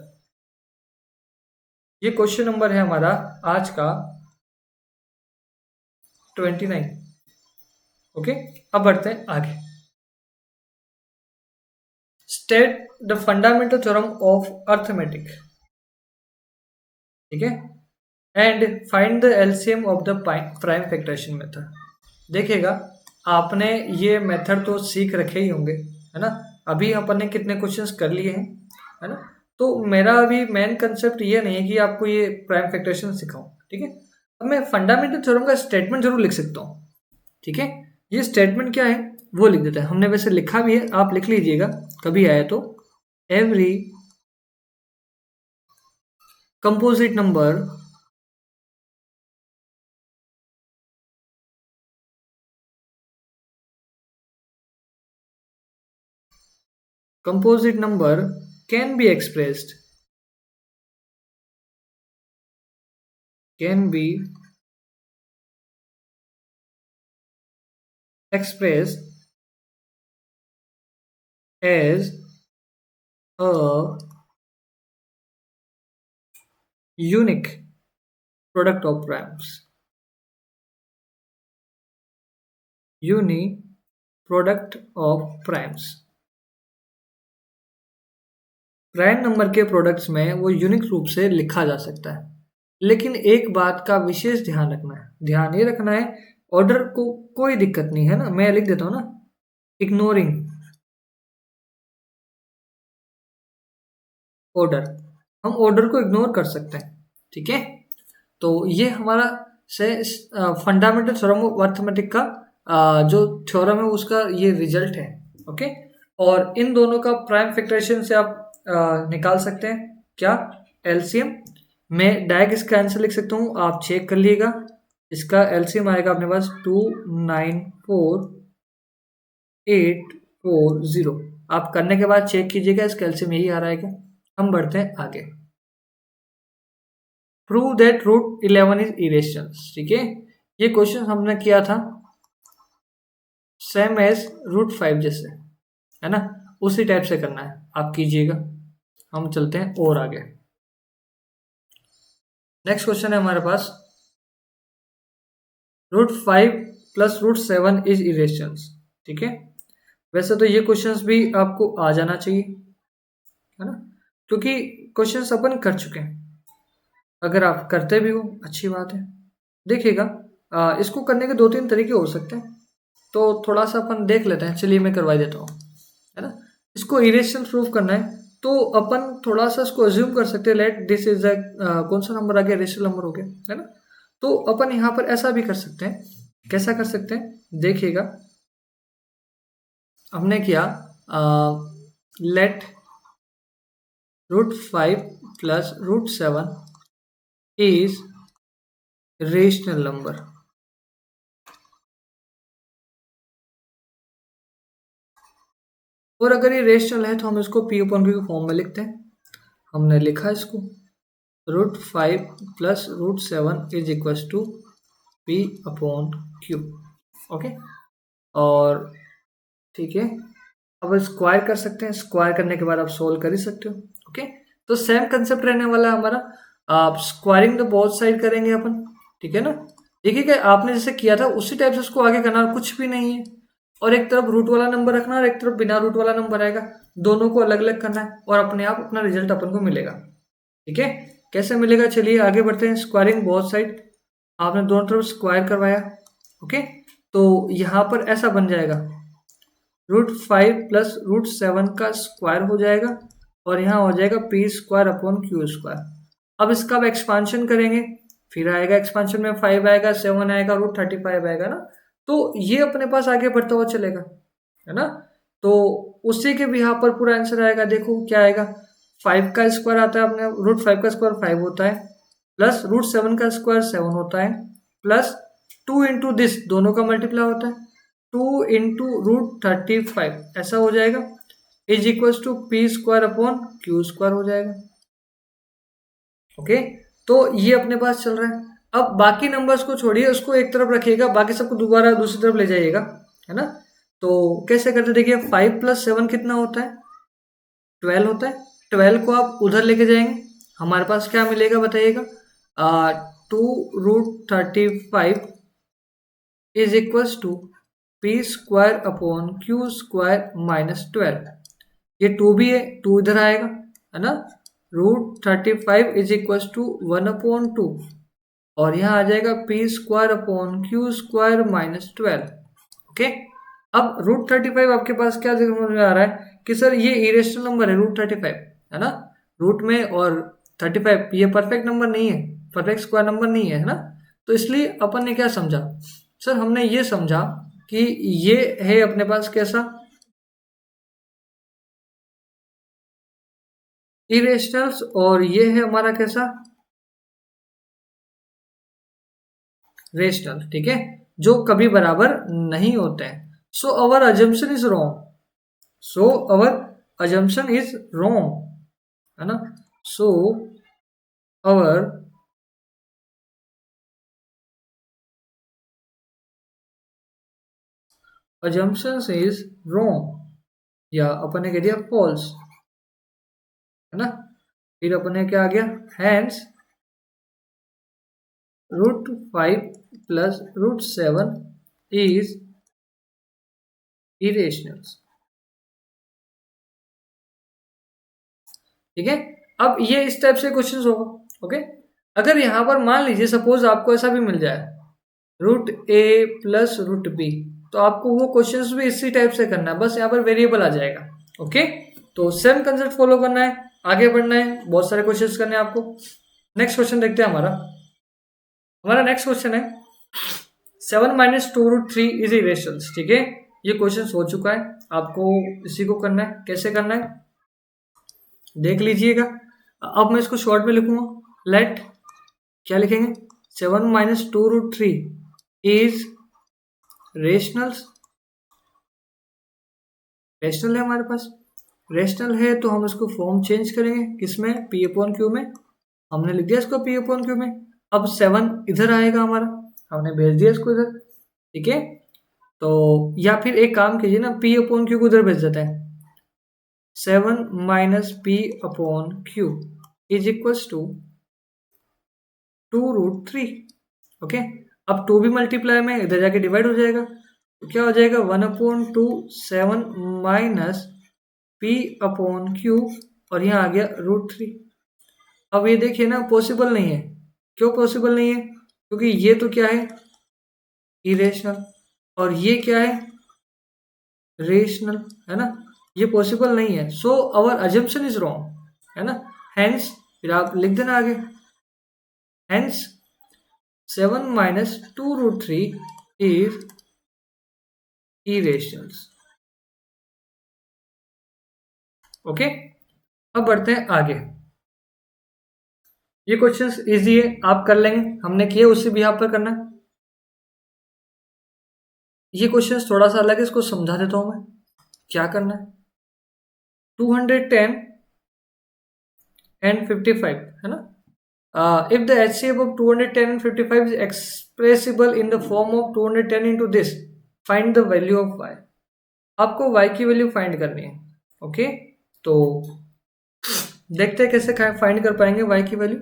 ये क्वेश्चन नंबर है हमारा आज का 29। ओके, अब बढ़ते हैं आगे। State the fundamental theorem of arithmetic. ठीक है, and find the LCM of the prime factorisation method. देखिएगा आपने ये मेथड तो सीख रखे ही होंगे, है ना। अभी अपन ने कितने क्वेश्चंस कर लिए हैं, है ना। तो मेरा अभी मेन कंसेप्ट ये नहीं है कि आपको ये प्राइम फैक्टराइजेशन सिखाऊं, ठीक है। अब मैं फंडामेंटल थ्योरम का स्टेटमेंट जरूर लिख सकता हूँ, ठीक है। ये स्टेटमेंट क्या है वो लिख देते हैं, हमने वैसे लिखा भी है, आप लिख लीजिएगा कभी आए तो। Every composite number composite number can be expressed as a unique product of primes. Uni product of primes. Prime number के प्रोडक्ट्स में वो यूनिक रूप से लिखा जा सकता है, लेकिन एक बात का विशेष ध्यान रखना है। ध्यान ये रखना है, ऑर्डर को कोई दिक्कत नहीं है ना, मैं लिख देता हूँ ना, इग्नोरिंग ऑर्डर। हम ऑर्डर को इग्नोर कर सकते हैं, ठीक है। तो ये हमारा से फंडामेंटल थ्योरम ऑफ अर्थमेटिक का जो थ्योरम है उसका ये रिजल्ट है, ओके। और इन दोनों का प्राइम फैक्टराइजेशन से आप निकाल सकते हैं क्या, एलसीएम। मैं डायरेक्ट इसका आंसर लिख सकता हूँ, आप चेक कर लीजिएगा। इसका एलसीएम आएगा अपने पास 294,840। आप करने के बाद चेक कीजिएगा इसका एलसीएम यही आ रहा है क्या। हम बढ़ते हैं आगे। Prove that root 11 is irrational, ठीक है। ये क्वेश्चन हमने किया था सेम एज रूट 5 जैसे, है ना, उसी टाइप से करना है, आप कीजिएगा। हम चलते हैं और आगे। नेक्स्ट क्वेश्चन है हमारे पास, root 5 plus root 7 is irrational, ठीक है। वैसे तो ये क्वेश्चंस भी आपको आ जाना चाहिए, है ना, क्योंकि क्वेश्चंस अपन कर चुके हैं। अगर आप करते भी हो अच्छी बात है। देखिएगा इसको करने के 2-3 तरीके हो सकते हैं, तो थोड़ा सा अपन देख लेते हैं। चलिए मैं करवा देता हूँ, है ना। इसको इरेशनल प्रूफ करना है तो अपन थोड़ा सा इसको अज्यूम कर सकते हैं, लेट दिस इज कौन सा नंबर आ गया, रेशनल नंबर हो गया, है ना। तो अपन यहाँ पर ऐसा भी कर सकते हैं। कैसा कर सकते हैं, देखिएगा। हमने किया let root 5 plus root 7 is rational number. और अगर ये रेशनल है तो हम इसको पी अपॉन क्यू के फॉर्म में लिखते हैं। हमने लिखा इसको root 5 plus root 7 is equal to P upon Q, okay. और ठीक है, अब स्क्वायर कर सकते हैं। स्क्वायर करने के बाद आप सोल्व कर ही सकते हो, ओके। तो सेम कंसेप्ट रहने वाला है हमारा, आप स्क्वायरिंग द बोथ साइड करेंगे अपन, ठीक है ना। देखिए कि आपने जैसे किया था उसी टाइप से उसको आगे करना, कुछ भी नहीं है। और एक तरफ रूट वाला नंबर रखना और एक तरफ बिना रूट वाला नंबर आएगा, दोनों को अलग अलग करना है और अपने आप अपना रिजल्ट अपन को मिलेगा, ठीक है। कैसे मिलेगा, चलिए आगे बढ़ते हैं। स्क्वायरिंग बोथ साइड, आपने दोनों तरफ स्क्वायर करवाया, ओके। तो यहाँ पर ऐसा बन जाएगा रूट 5 प्लस रूट 7 का स्क्वायर हो जाएगा और यहाँ हो जाएगा P square upon Q square. अब इसका अब एक्सपांशन करेंगे, फिर आएगा एक्सपांशन में 5 आएगा, 7 आएगा, रूट 35 आएगा ना। तो ये अपने पास आगे बढ़ता हुआ चलेगा, है ना। तो उसी के भी यहाँ पर पूरा आंसर आएगा। देखो क्या आएगा, 5 का स्क्वायर आता है अपने, रूट 5 का स्क्वायर 5 होता है, प्लस रूट 7 का स्क्वायर 7 होता है, प्लस 2 इंटू दिस दोनों का मल्टीप्लाई होता है 2 इंटू रूट 35, ऐसा हो जाएगा, is equal to P square upon Q square हो जाएगा, ओके। तो ये अपने पास चल रहा है। अब बाकी नंबर्स को छोड़िए, उसको एक तरफ रखिएगा, बाकी सबको दोबारा दूसरी तरफ ले जाइएगा, है ना। तो कैसे करते, देखिए 5 प्लस 7 कितना होता है, 12 होता है। 12 को आप उधर लेके जाएंगे, हमारे पास क्या मिलेगा बताइएगा, 2√35 is equal to P square upon Q square minus 12। ये 2 भी है, 2 इधर आएगा, है ना। √35 इज इक्वल टू 1/2 और यहाँ आ जाएगा P square upon Q square minus 12, okay. अब √35 आपके पास क्या समझ में आ रहा है कि सर ये इरेशनल नंबर है √35, है ना। रूट में और 35 ये परफेक्ट नंबर नहीं है, परफेक्ट स्क्वायर नंबर नहीं है, है ना। तो इसलिए अपन ने क्या समझा, सर हमने ये समझा कि ये है अपने पास कैसा, इरेशनल्स, और ये है हमारा कैसा, रेशनल, ठीक है, जो कभी बराबर नहीं होते हैं। So our assumption is wrong, so our assumption is wrong, है ना. So our assumptions is wrong, या अपन ने कह दिया false, है ना. फिर अपन ने क्या आ गया, hence √5 plus √7 is irrational. ठीक है. अब ये इस टाइप से क्वेश्चन होगा. ओके. अगर यहां पर मान लीजिए सपोज आपको ऐसा भी मिल जाए √a प्लस √b, तो आपको वो क्वेश्चंस भी इसी टाइप से करना है, बस यहाँ पर वेरिएबल आ जाएगा. ओके. तो सेम कंसेप्ट फॉलो करना है, आगे बढ़ना है, बहुत सारे क्वेश्चंस करने हैं आपको. नेक्स्ट क्वेश्चन देखते हैं. हमारा नेक्स्ट क्वेश्चन है 7 - 2√3 इज इरेशनल. ठीक है. ये क्वेश्चन हो चुका है, आपको इसी को करना है. कैसे करना है देख लीजिएगा. अब मैं इसको शॉर्ट में लिखूंगा. लेट क्या लिखेंगे, 7 - 2√3 इज रेशनल. रेशनल है हमारे पास. रेशनल है तो हम इसको फॉर्म चेंज करेंगे, किसमें, P/Q में. हमने लिख दिया इसको P/Q में. अब 7 इधर आएगा हमारा, हमने भेज दिया इसको इधर. ठीक है. तो या फिर एक काम कीजिए ना, P/Q को उधर भेज देते हैं. 7 - P/Q is equals to 2√3. Okay. अब 2 भी मल्टीप्लाई में इधर जाके डिवाइड हो जाएगा, तो क्या हो जाएगा 1/2 7 - P/Q और यहाँ आ गया √3. अब ये देखिए ना, पॉसिबल नहीं है. क्यों पॉसिबल नहीं है, क्योंकि ये तो क्या है, इरेशनल, और ये क्या है, रेशनल, है ना. ये पॉसिबल नहीं है. So our assumption is wrong, है ना. हेंस फिर आप लिख देना आगे, हेंस 7 - 2√3 इज irrational. ओके. अब बढ़ते हैं आगे. ये क्वेश्चंस इजी है, आप कर लेंगे, हमने किए उसी भी यहाँ पर करना है. ये क्वेश्चंस थोड़ा सा अलग है, इसको समझा देता हूं मैं क्या करना है. 210 and 55, है ना. If the HCF of 210 and 55 is expressible in the form of 210 into this, find the value of y. आपको y की वैल्यू फाइंड करनी है. ओके. तो देखते हैं कैसे फाइंड कर पाएंगे y की वैल्यू.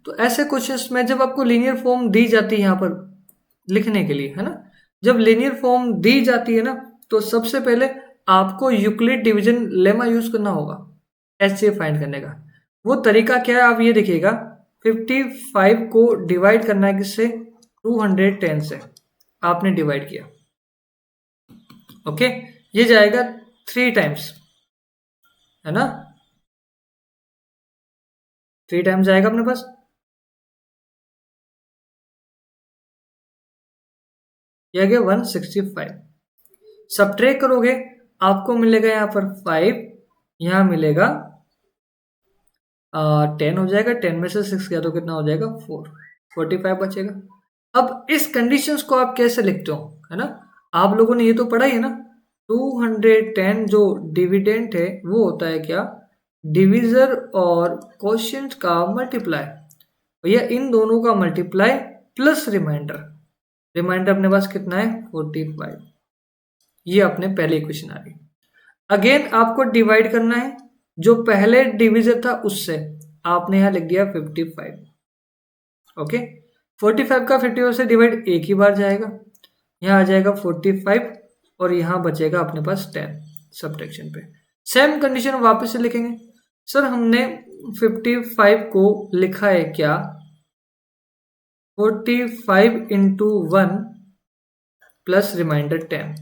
तो ऐसे क्वेश्चंस में जब आपको लीनियर फॉर्म दी जाती है यहाँ पर लिखने के लिए, है ना, जब लीनियर फॉर्म दी जाती है ना, तो सबसे पहले आपको यूक्लिड डिवीजन लेमा यूज करना होगा HCF फाइंड करने का. वो तरीका क्या है आप ये देखिएगा. 55 को डिवाइड करना है किससे, 210 से. आपने डिवाइड किया. ओके. ये जाएगा 3 टाइम्स, है ना. 3 टाइम्स जाएगा अपने पास. यह गया 165. सब्ट्रैक्ट करोगे आपको मिलेगा यहाँ पर 5, यहाँ मिलेगा 10 हो जाएगा. 10 में से 6 गया तो कितना हो जाएगा 4, 45 बचेगा. अब इस कंडीशंस को आप कैसे लिखते हो, है ना. आप लोगों ने ये तो पढ़ा ही है ना. 210 जो डिविडेंट है वो होता है क्या, डिविजर और क्वोशिएंट का मल्टीप्लाई. भैया इन दोनों का मल्टीप्लाई प्लस रिमाइंडर. रिमाइंडर अपने पास कितना है 45. ये अपने पहले इक्वेशन आ गई. अगेन आपको डिवाइड करना है, जो पहले डिविजर था उससे. आपने यहाँ लिख दिया 55. ओके. 45 का 55 से डिवाइड एक ही बार जाएगा, यहाँ आ जाएगा 45 और यहाँ बचेगा अपने पास 10 सब्ट्रैक्शन पे. सेम कंडीशन वापस से लिखेंगे. सर हमने 55 को लिखा है क्या, 45 × 1 प्लस रिमाइंडर 10,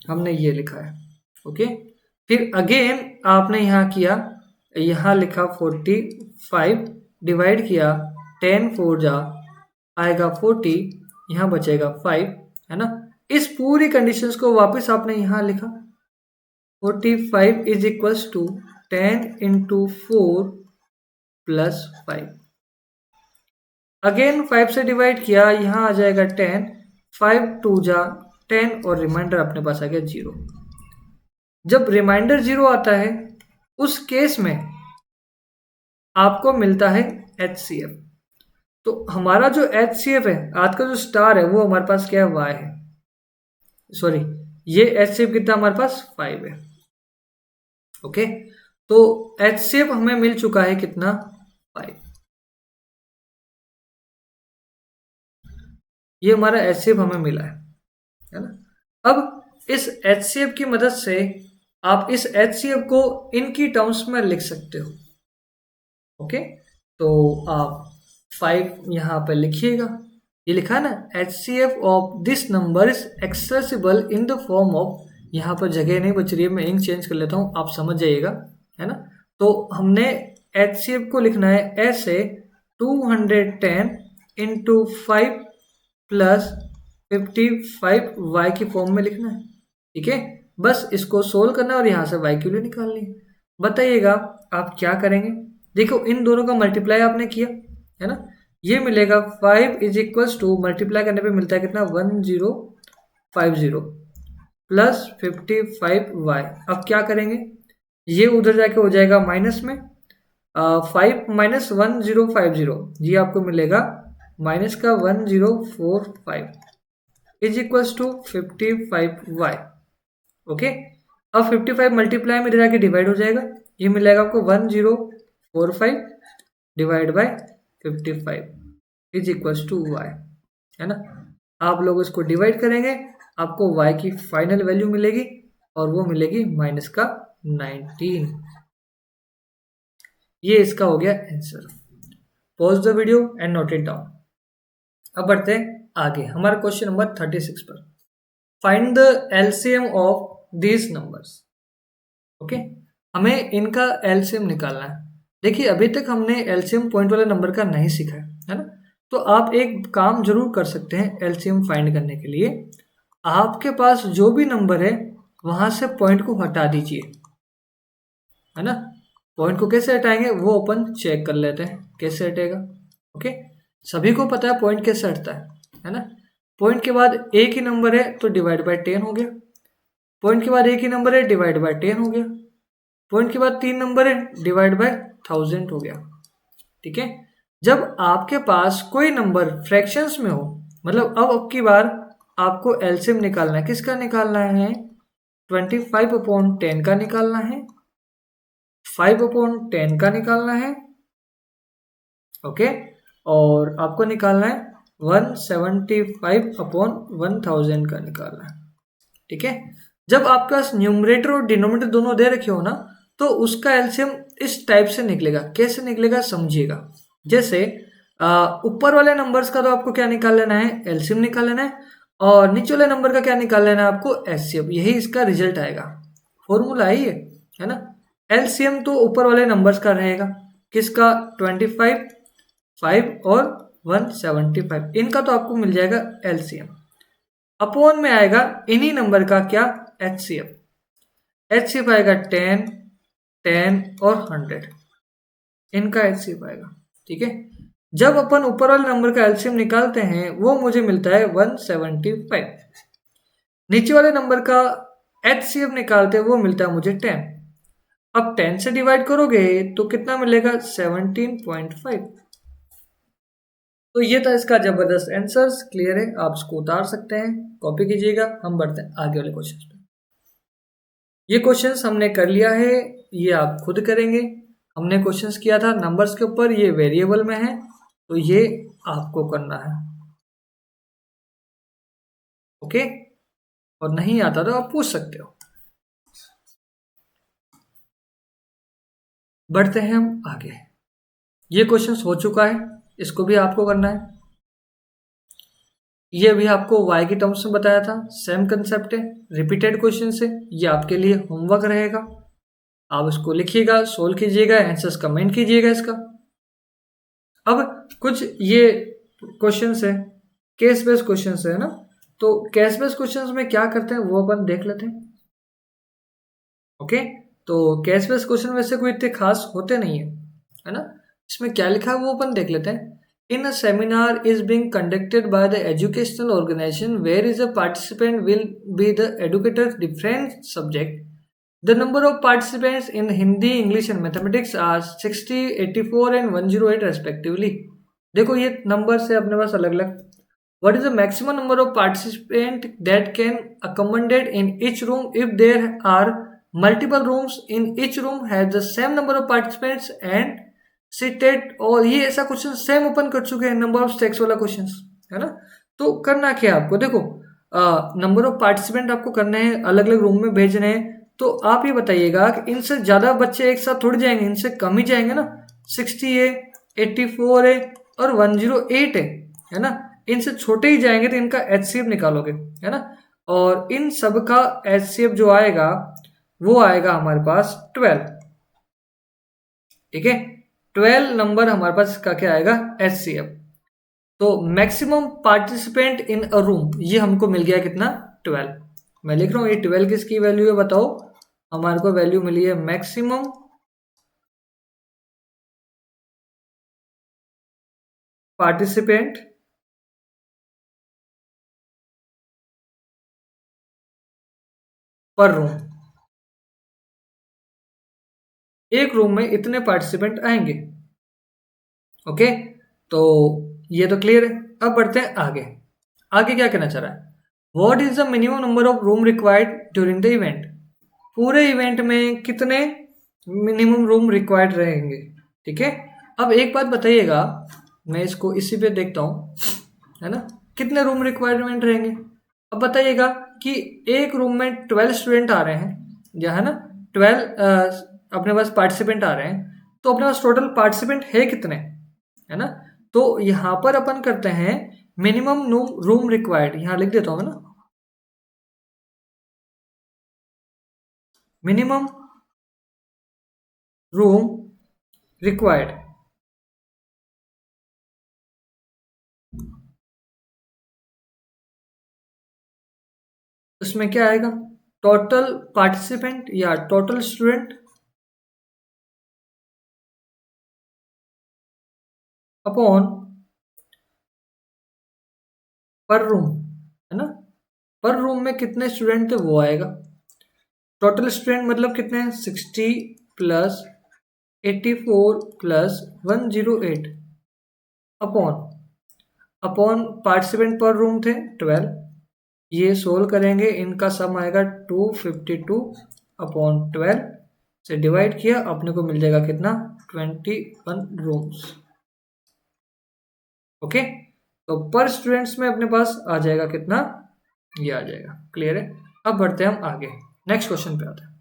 हमने ये लिखा है. ओके. फिर अगेन आपने यहाँ किया, यहाँ लिखा 45 डिवाइड किया, 10 4 जा आएगा 40, यहाँ बचेगा 5, है ना. इस पूरी कंडीशंस को वापस आपने यहाँ लिखा. 45 is equals to 10 × 4 plus 5. Again 5 से डिवाइड किया, यहाँ आ जाएगा 10, 5 2 जा 10 और रिमाइंडर अपने पास आ गया 0. जब रिमाइंडर 0 आता है उस केस में आपको मिलता है HCF। तो हमारा जो HCF है, आज का जो स्टार है, वो हमारे पास क्या है, Y है। सॉरी, ये HCF कितना हमारे पास 5 है। ओके, तो HCF हमें मिल चुका है कितना, 5। ये हमारा HCF हमें मिला है ना। अब इस HCF की मदद से आप इस HCF को इनकी टर्म्स में लिख सकते हो। ओके, तो आप 5 यहाँ पर लिखिएगा। ये लिखा है ना, HCF of this number is accessible in the form of, यहाँ पर जगह नहीं बच रही है, मैं इंक चेंज कर लेता हूँ, आप समझ जाइएगा, है ना। तो हमने HCF को लिखना है ऐसे, 210 इंटू 5 प्लस 55 y की फॉर्म में लिखना है। ठीक है, बस इसको सोल्व करना और यहाँ से y की वैल्यू निकालनी है। बताइएगा आप क्या करेंगे। देखो, इन दोनों का मल्टीप्लाई आपने किया है ना, ये मिलेगा 5 इज इक्वल्स टू, मल्टीप्लाई करने पे मिलता है कितना, 1050 प्लस 55y। अब क्या करेंगे, ये उधर जाके हो जाएगा माइनस में, 5 माइनस 1050, ये आपको मिलेगा माइनस का 1045 is equals to 55y। Okay, अब 55 मल्टीप्लाई में इधर आके डिवाइड हो जाएगा, ये मिलेगा आपको 1045 divide by 55 is equals to y, है ना। आप लोग इसको डिवाइड करेंगे, आपको y की फाइनल वैल्यू मिलेगी और वो मिलेगी माइनस का 19। ये इसका हो गया answer. Pause the video and note it down. अब बढ़ते हैं आगे, हमारा क्वेश्चन नंबर 36 पर। Find the LCM of these numbers. Okay, हमें इनका एलसीएम निकालना है। देखिए, अभी तक हमने एलसीएम पॉइंट वाले नंबर का नहीं सीखा है ना। तो आप एक काम जरूर कर सकते हैं एलसीएम फाइंड करने के लिए। आपके पास जो भी नंबर है वहां से पॉइंट को हटा दीजिए, है ना। पॉइंट को कैसे हटाएंगे वो अपन चेक कर लेते हैं, कैसे हटेगा। ओके, सभी को पता है पॉइंट कैसे हटता है ना। पॉइंट के बाद एक ही नंबर है तो डिवाइड बाय 10 हो गया, पॉइंट के बाद एक ही नंबर है डिवाइड बाय 10 हो गया, पॉइंट के बाद 3 नंबर है डिवाइड बाय 1000 हो गया। ठीक है, जब आपके पास कोई नंबर फ्रैक्शंस में हो, मतलब अब की बार आपको एलसीएम निकालना है, किसका निकालना है, 25/10 का निकालना है, 5/10 का निकालना है। ओके, और आपको निकालना है 175/1000 का निकालना है। ठीक है, जब आपके पास न्यूमरेटर और डिनोमिनेटर दोनों दे रखे हो ना, तो उसका एलसीएम इस टाइप से निकलेगा। कैसे निकलेगा समझिएगा। जैसे ऊपर वाले नंबर्स का तो आपको क्या निकाल लेना है, एलसीएम निकाल लेना है, और नीचे वाले नंबर का क्या निकाल लेना है आपको, एचसीएफ। यही इसका रिजल्ट आएगा, फॉर्मूला है ना। एलसीएम तो ऊपर वाले नंबर्स का रहेगा, किसका, 25, 5 और 175, इनका तो आपको मिल जाएगा एलसीएम। अपॉन में आएगा इन्हीं नंबर का क्या, एचसीएफ। एचसीएफ आएगा 10, 10 और 100, इनका एचसीएफ आएगा। ठीक है, जब अपन ऊपर वाले नंबर का एलसीएम निकालते हैं वो मुझे मिलता है 175, नीचे वाले नंबर का एचसीएफ निकालते हैं वो मिलता है मुझे 10। अब 10 से डिवाइड करोगे तो कितना मिलेगा, 17.5। तो ये था इसका जबरदस्त आंसर्स। क्लियर है, आप इसको उतार सकते हैं, कॉपी कीजिएगा। हम बढ़ते हैं आगे वाले क्वेश्चन पे। ये क्वेश्चंस हमने कर लिया है, ये आप खुद करेंगे। हमने क्वेश्चंस किया था नंबर्स के ऊपर, ये वेरिएबल में है तो ये आपको करना है। ओके, और नहीं आता तो आप पूछ सकते हो। बढ़ते हैं हम आगे। ये क्वेश्चंस हो चुका है, इसको भी आपको करना है। ये भी आपको y की टर्म्स में बताया था, सेम कंसेप्ट है, रिपीटेड क्वेश्चन है। ये आपके लिए होमवर्क रहेगा, आप इसको लिखिएगा, सोल्व कीजिएगा, आंसर्स कमेंट कीजिएगा इसका। अब कुछ ये क्वेश्चंस है, केस बेस्ड क्वेश्चंस है ना। तो केस बेस्ड क्वेश्चंस में क्या करते हैं वो अपन देख लेते हैं। ओके, तो केस बेस्ड क्वेश्चन वैसे कोई इतने खास होते नहीं है ना। इसमें क्या लिखा है वो अपन देख लेते हैं। In a seminar is being conducted by the educational organization where is a participant will be the educator's different subject. The number of participants in Hindi, English and mathematics are 60, 84 and 108 respectively. देखो ये number से अपने पास अलग अलग। What is the maximum number of participant that can accommodate in each room if there are multiple rooms in each room has the same number of participants and seated? और ये ऐसा question same open कर चुके हैं, number of stacks वाला question है ना। तो करना क्या है आपको, देखो नंबर ऑफ पार्टिसिपेंट आपको करने हैं, अलग अलग रूम में भेजने हैं। तो आप ये बताइएगा कि इनसे ज़्यादा बच्चे एक साथ थोड़ी जाएंगे, इनसे कम ही जाएंगे ना। 60 है, 84 है और 108 है ना। इनसे छोटे ही जाएंगे तो इनका एचसीएफ निकालोगे, है ना। और इन सब का एचसीएफ जो आएगा वो आएगा हमारे पास 12। ठीक है, 12 नंबर हमारे पास इसका क्या आएगा, एचसीएफ। तो maximum participant in a room, ये हमको मिल गया कितना, 12। मैं लिख रहा हूं ये 12 किसकी वैल्यू है बताओ। हमारे को वैल्यू मिली है मैक्सिमम पार्टिसिपेंट पर रूम। एक रूम में इतने पार्टिसिपेंट आएंगे। ओके, तो ये तो क्लियर है। अब बढ़ते हैं आगे। आगे क्या कहना चाह रहा है, what is the minimum number of room required during the event. पूरे इवेंट में कितने मिनिमम रूम रिक्वायर्ड रहेंगे। ठीक है, अब एक बात बताइएगा, मैं इसको इसी पे देखता हूँ, है ना। कितने रूम रिक्वायरमेंट रहेंगे, अब बताइएगा कि एक रूम में 12 स्टूडेंट आ रहे हैं, या है ना 12 अपने पास पार्टिसिपेंट आ रहे हैं, तो अपने पास टोटल पार्टिसिपेंट है कितने, है ना। तो यहाँ पर अपन करते हैं मिनिमम रूम रिक्वायर्ड, यहाँ लिख देता हूँ ना, मिनिमम रूम रिक्वायर्ड। उसमें क्या आएगा, टोटल पार्टिसिपेंट या टोटल स्टूडेंट अपॉन पर रूम, है ना। पर रूम में कितने स्टूडेंट थे वो आएगा। टोटल स्टूडेंट मतलब कितने हैं, 60 plus 84 plus 108 upon upon participant पर रूम थे 12। ये सोल्व करेंगे, इनका सम आएगा 252 अपॉन 12 से डिवाइड किया, अपने को मिल जाएगा कितना, 21 रूम्स। ओके, तो पर स्टूडेंट्स में अपने पास आ जाएगा कितना, ये आ जाएगा। क्लियर है। अब बढ़ते हैं हम आगे, नेक्स्ट क्वेश्चन पे आते हैं।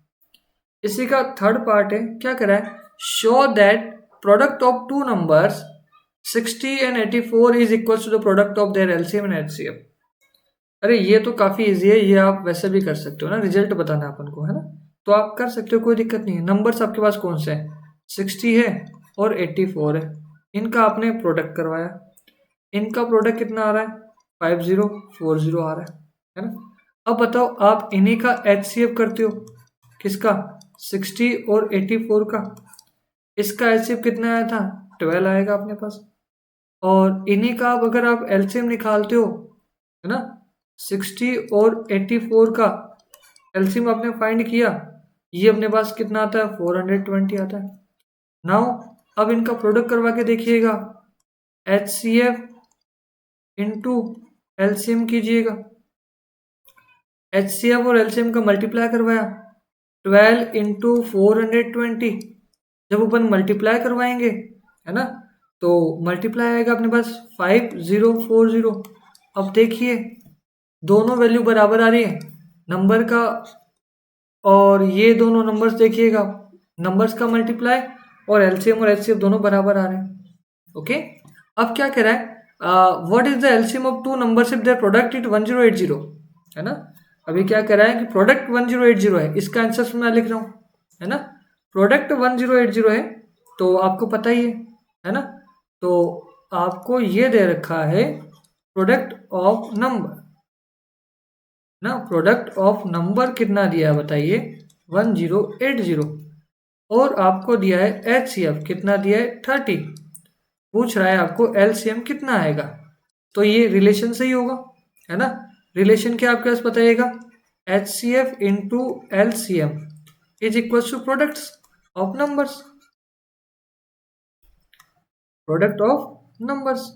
इसी का थर्ड पार्ट है, क्या करा है, show that product of two numbers 60 and 84 is equal to the product of their LCM and HCF. अरे ये तो काफी इजी है, ये आप वैसे भी कर सकते हो ना, रिजल्ट बताना है अपन को, है ना। तो आप कर सकते हो, कोई दिक्कत नहीं है। नंबर्स आपके पास कौन से हैं, 60 है और 84 है, इनका आपने प्रोडक्ट करवाया, इनका प्रोडक्ट कितना आ रहा है, 5040 आ रहा है ना। अब बताओ आप इन्हीं का एचसीएफ करते हो, किसका, 60 और 84 का। इसका एचसीएफ कितना आया था, 12 आएगा अपने पास। और इन्हीं का अब अगर आप एलसीएम निकालते हो, है ना, 60 और 84 का एलसीएम आपने फाइंड किया, ये अपने पास कितना आता है, 420 आता है। नाउ अब इनका प्रोडक्ट करवा के देखिएगा, एचसीएफ इंटू एलसीएम कीजिएगा। एचसीएफ और एलसीएम का मल्टीप्लाई करवाया, 12 इंटू 420। जब अपन मल्टीप्लाई करवाएंगे, है ना, तो मल्टीप्लाई आएगा अपने पास 5040। अब देखिए दोनों वैल्यू बराबर आ रही है नंबर का, और ये दोनों नंबर्स देखिएगा, नंबर्स का मल्टीप्लाई और एलसीएम और एचसीएफ दोनों बराबर आ रहे हैं। ओके, अब क्या कह रहा है, what is the LCM of two numbers if their product it 1080, है ना। अभी क्या कह रहा है कि प्रोडक्ट 1080 है, इसका आंसर मैं लिख रहा हूँ, है ना। प्रोडक्ट 1080 है, तो आपको पता ही है ना। तो आपको ये दे रखा है प्रोडक्ट ऑफ नंबर ना, प्रोडक्ट ऑफ नंबर कितना दिया है बताइए, 1080, और आपको दिया है एचसीएफ कितना दिया है, 30। पूछ रहा है आपको एलसीएम कितना आएगा, तो ये रिलेशन से ही होगा, है ना। रिलेशन क्या आपके पास बताइएगा, HCF into LCM is equal to product of numbers, product of numbers.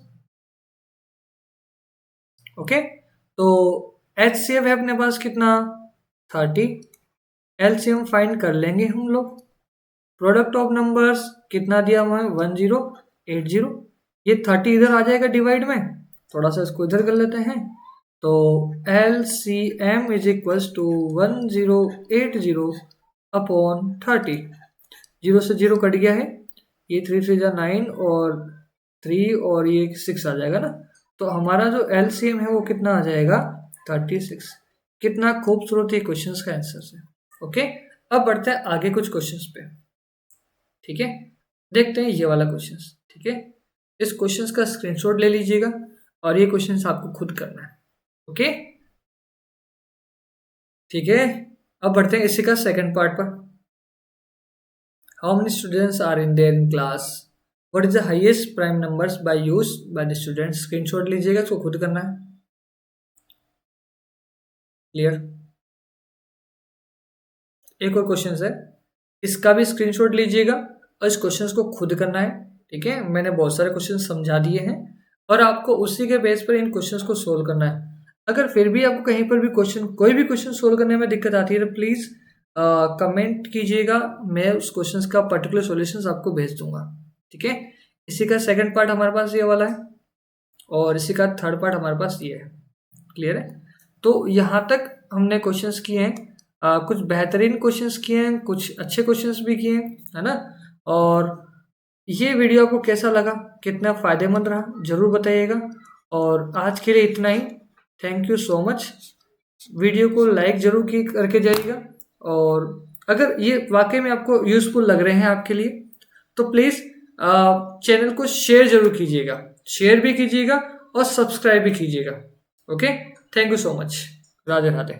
Okay, तो HCF है अपने पास कितना 30, LCM फाइंड कर लेंगे हम लोग। प्रोडक्ट ऑफ नंबर्स कितना दिया हमें 1080, ये 30 इधर आ जाएगा डिवाइड में, थोड़ा सा इसको इधर कर लेते हैं। तो LCM is equals to 1080 upon 30, 0 से 0 कट गया है, ये 3 3 जा 9 और 3 और ये 6 आ जाएगा ना, तो हमारा जो LCM है वो कितना आ जाएगा 36। कितना खूबसूरत ये क्वेश्चन का आंसर है। ओके, अब बढ़ते हैं आगे कुछ क्वेश्चंस पे। ठीक है, देखते हैं ये वाला क्वेश्चन। ठीक है, इस क्वेश्चन का स्क्रीनशॉट ले लीजिएगा और ये क्वेश्चन आपको खुद करना है। ओके, ठीक है, अब बढ़ते हैं इसी का सेकंड पार्ट पर। How many students are in there in class, what is the highest prime numbers by use by the student. Screenshot लीजिएगा, इसको खुद करना है। क्लियर। एक और क्वेश्चन है, इसका भी स्क्रीनशॉट लीजिएगा और इस क्वेश्चन को खुद करना है। ठीक है, मैंने बहुत सारे क्वेश्चन समझा दिए हैं और आपको उसी के बेस पर इन क्वेश्चंस को सोल्व करना है। अगर फिर भी आपको कहीं पर भी कोई भी क्वेश्चन सोल्व करने में दिक्कत आती है तो प्लीज़ कमेंट कीजिएगा, मैं उस क्वेश्चन का पर्टिकुलर सॉल्यूशंस आपको भेज दूंगा। ठीक है, इसी का सेकंड पार्ट हमारे पास ये वाला है और इसी का थर्ड पार्ट हमारे पास ये है। क्लियर है, तो यहाँ तक हमने क्वेश्चंस किए हैं, कुछ बेहतरीन क्वेश्चंस किए हैं, कुछ अच्छे क्वेश्चंस भी किए हैं, है ना। और ये वीडियो आपको कैसा लगा, कितना फ़ायदेमंद रहा, ज़रूर बताइएगा। और आज के लिए इतना ही, thank you so much. Video को लाइक ज़रूर करके जाइएगा और अगर ये वाकई में आपको यूज़फुल लग रहे हैं आपके लिए तो प्लीज़ चैनल को शेयर ज़रूर कीजिएगा, शेयर भी कीजिएगा और सब्सक्राइब भी कीजिएगा। Okay, thank you so much. Radhe Radhe.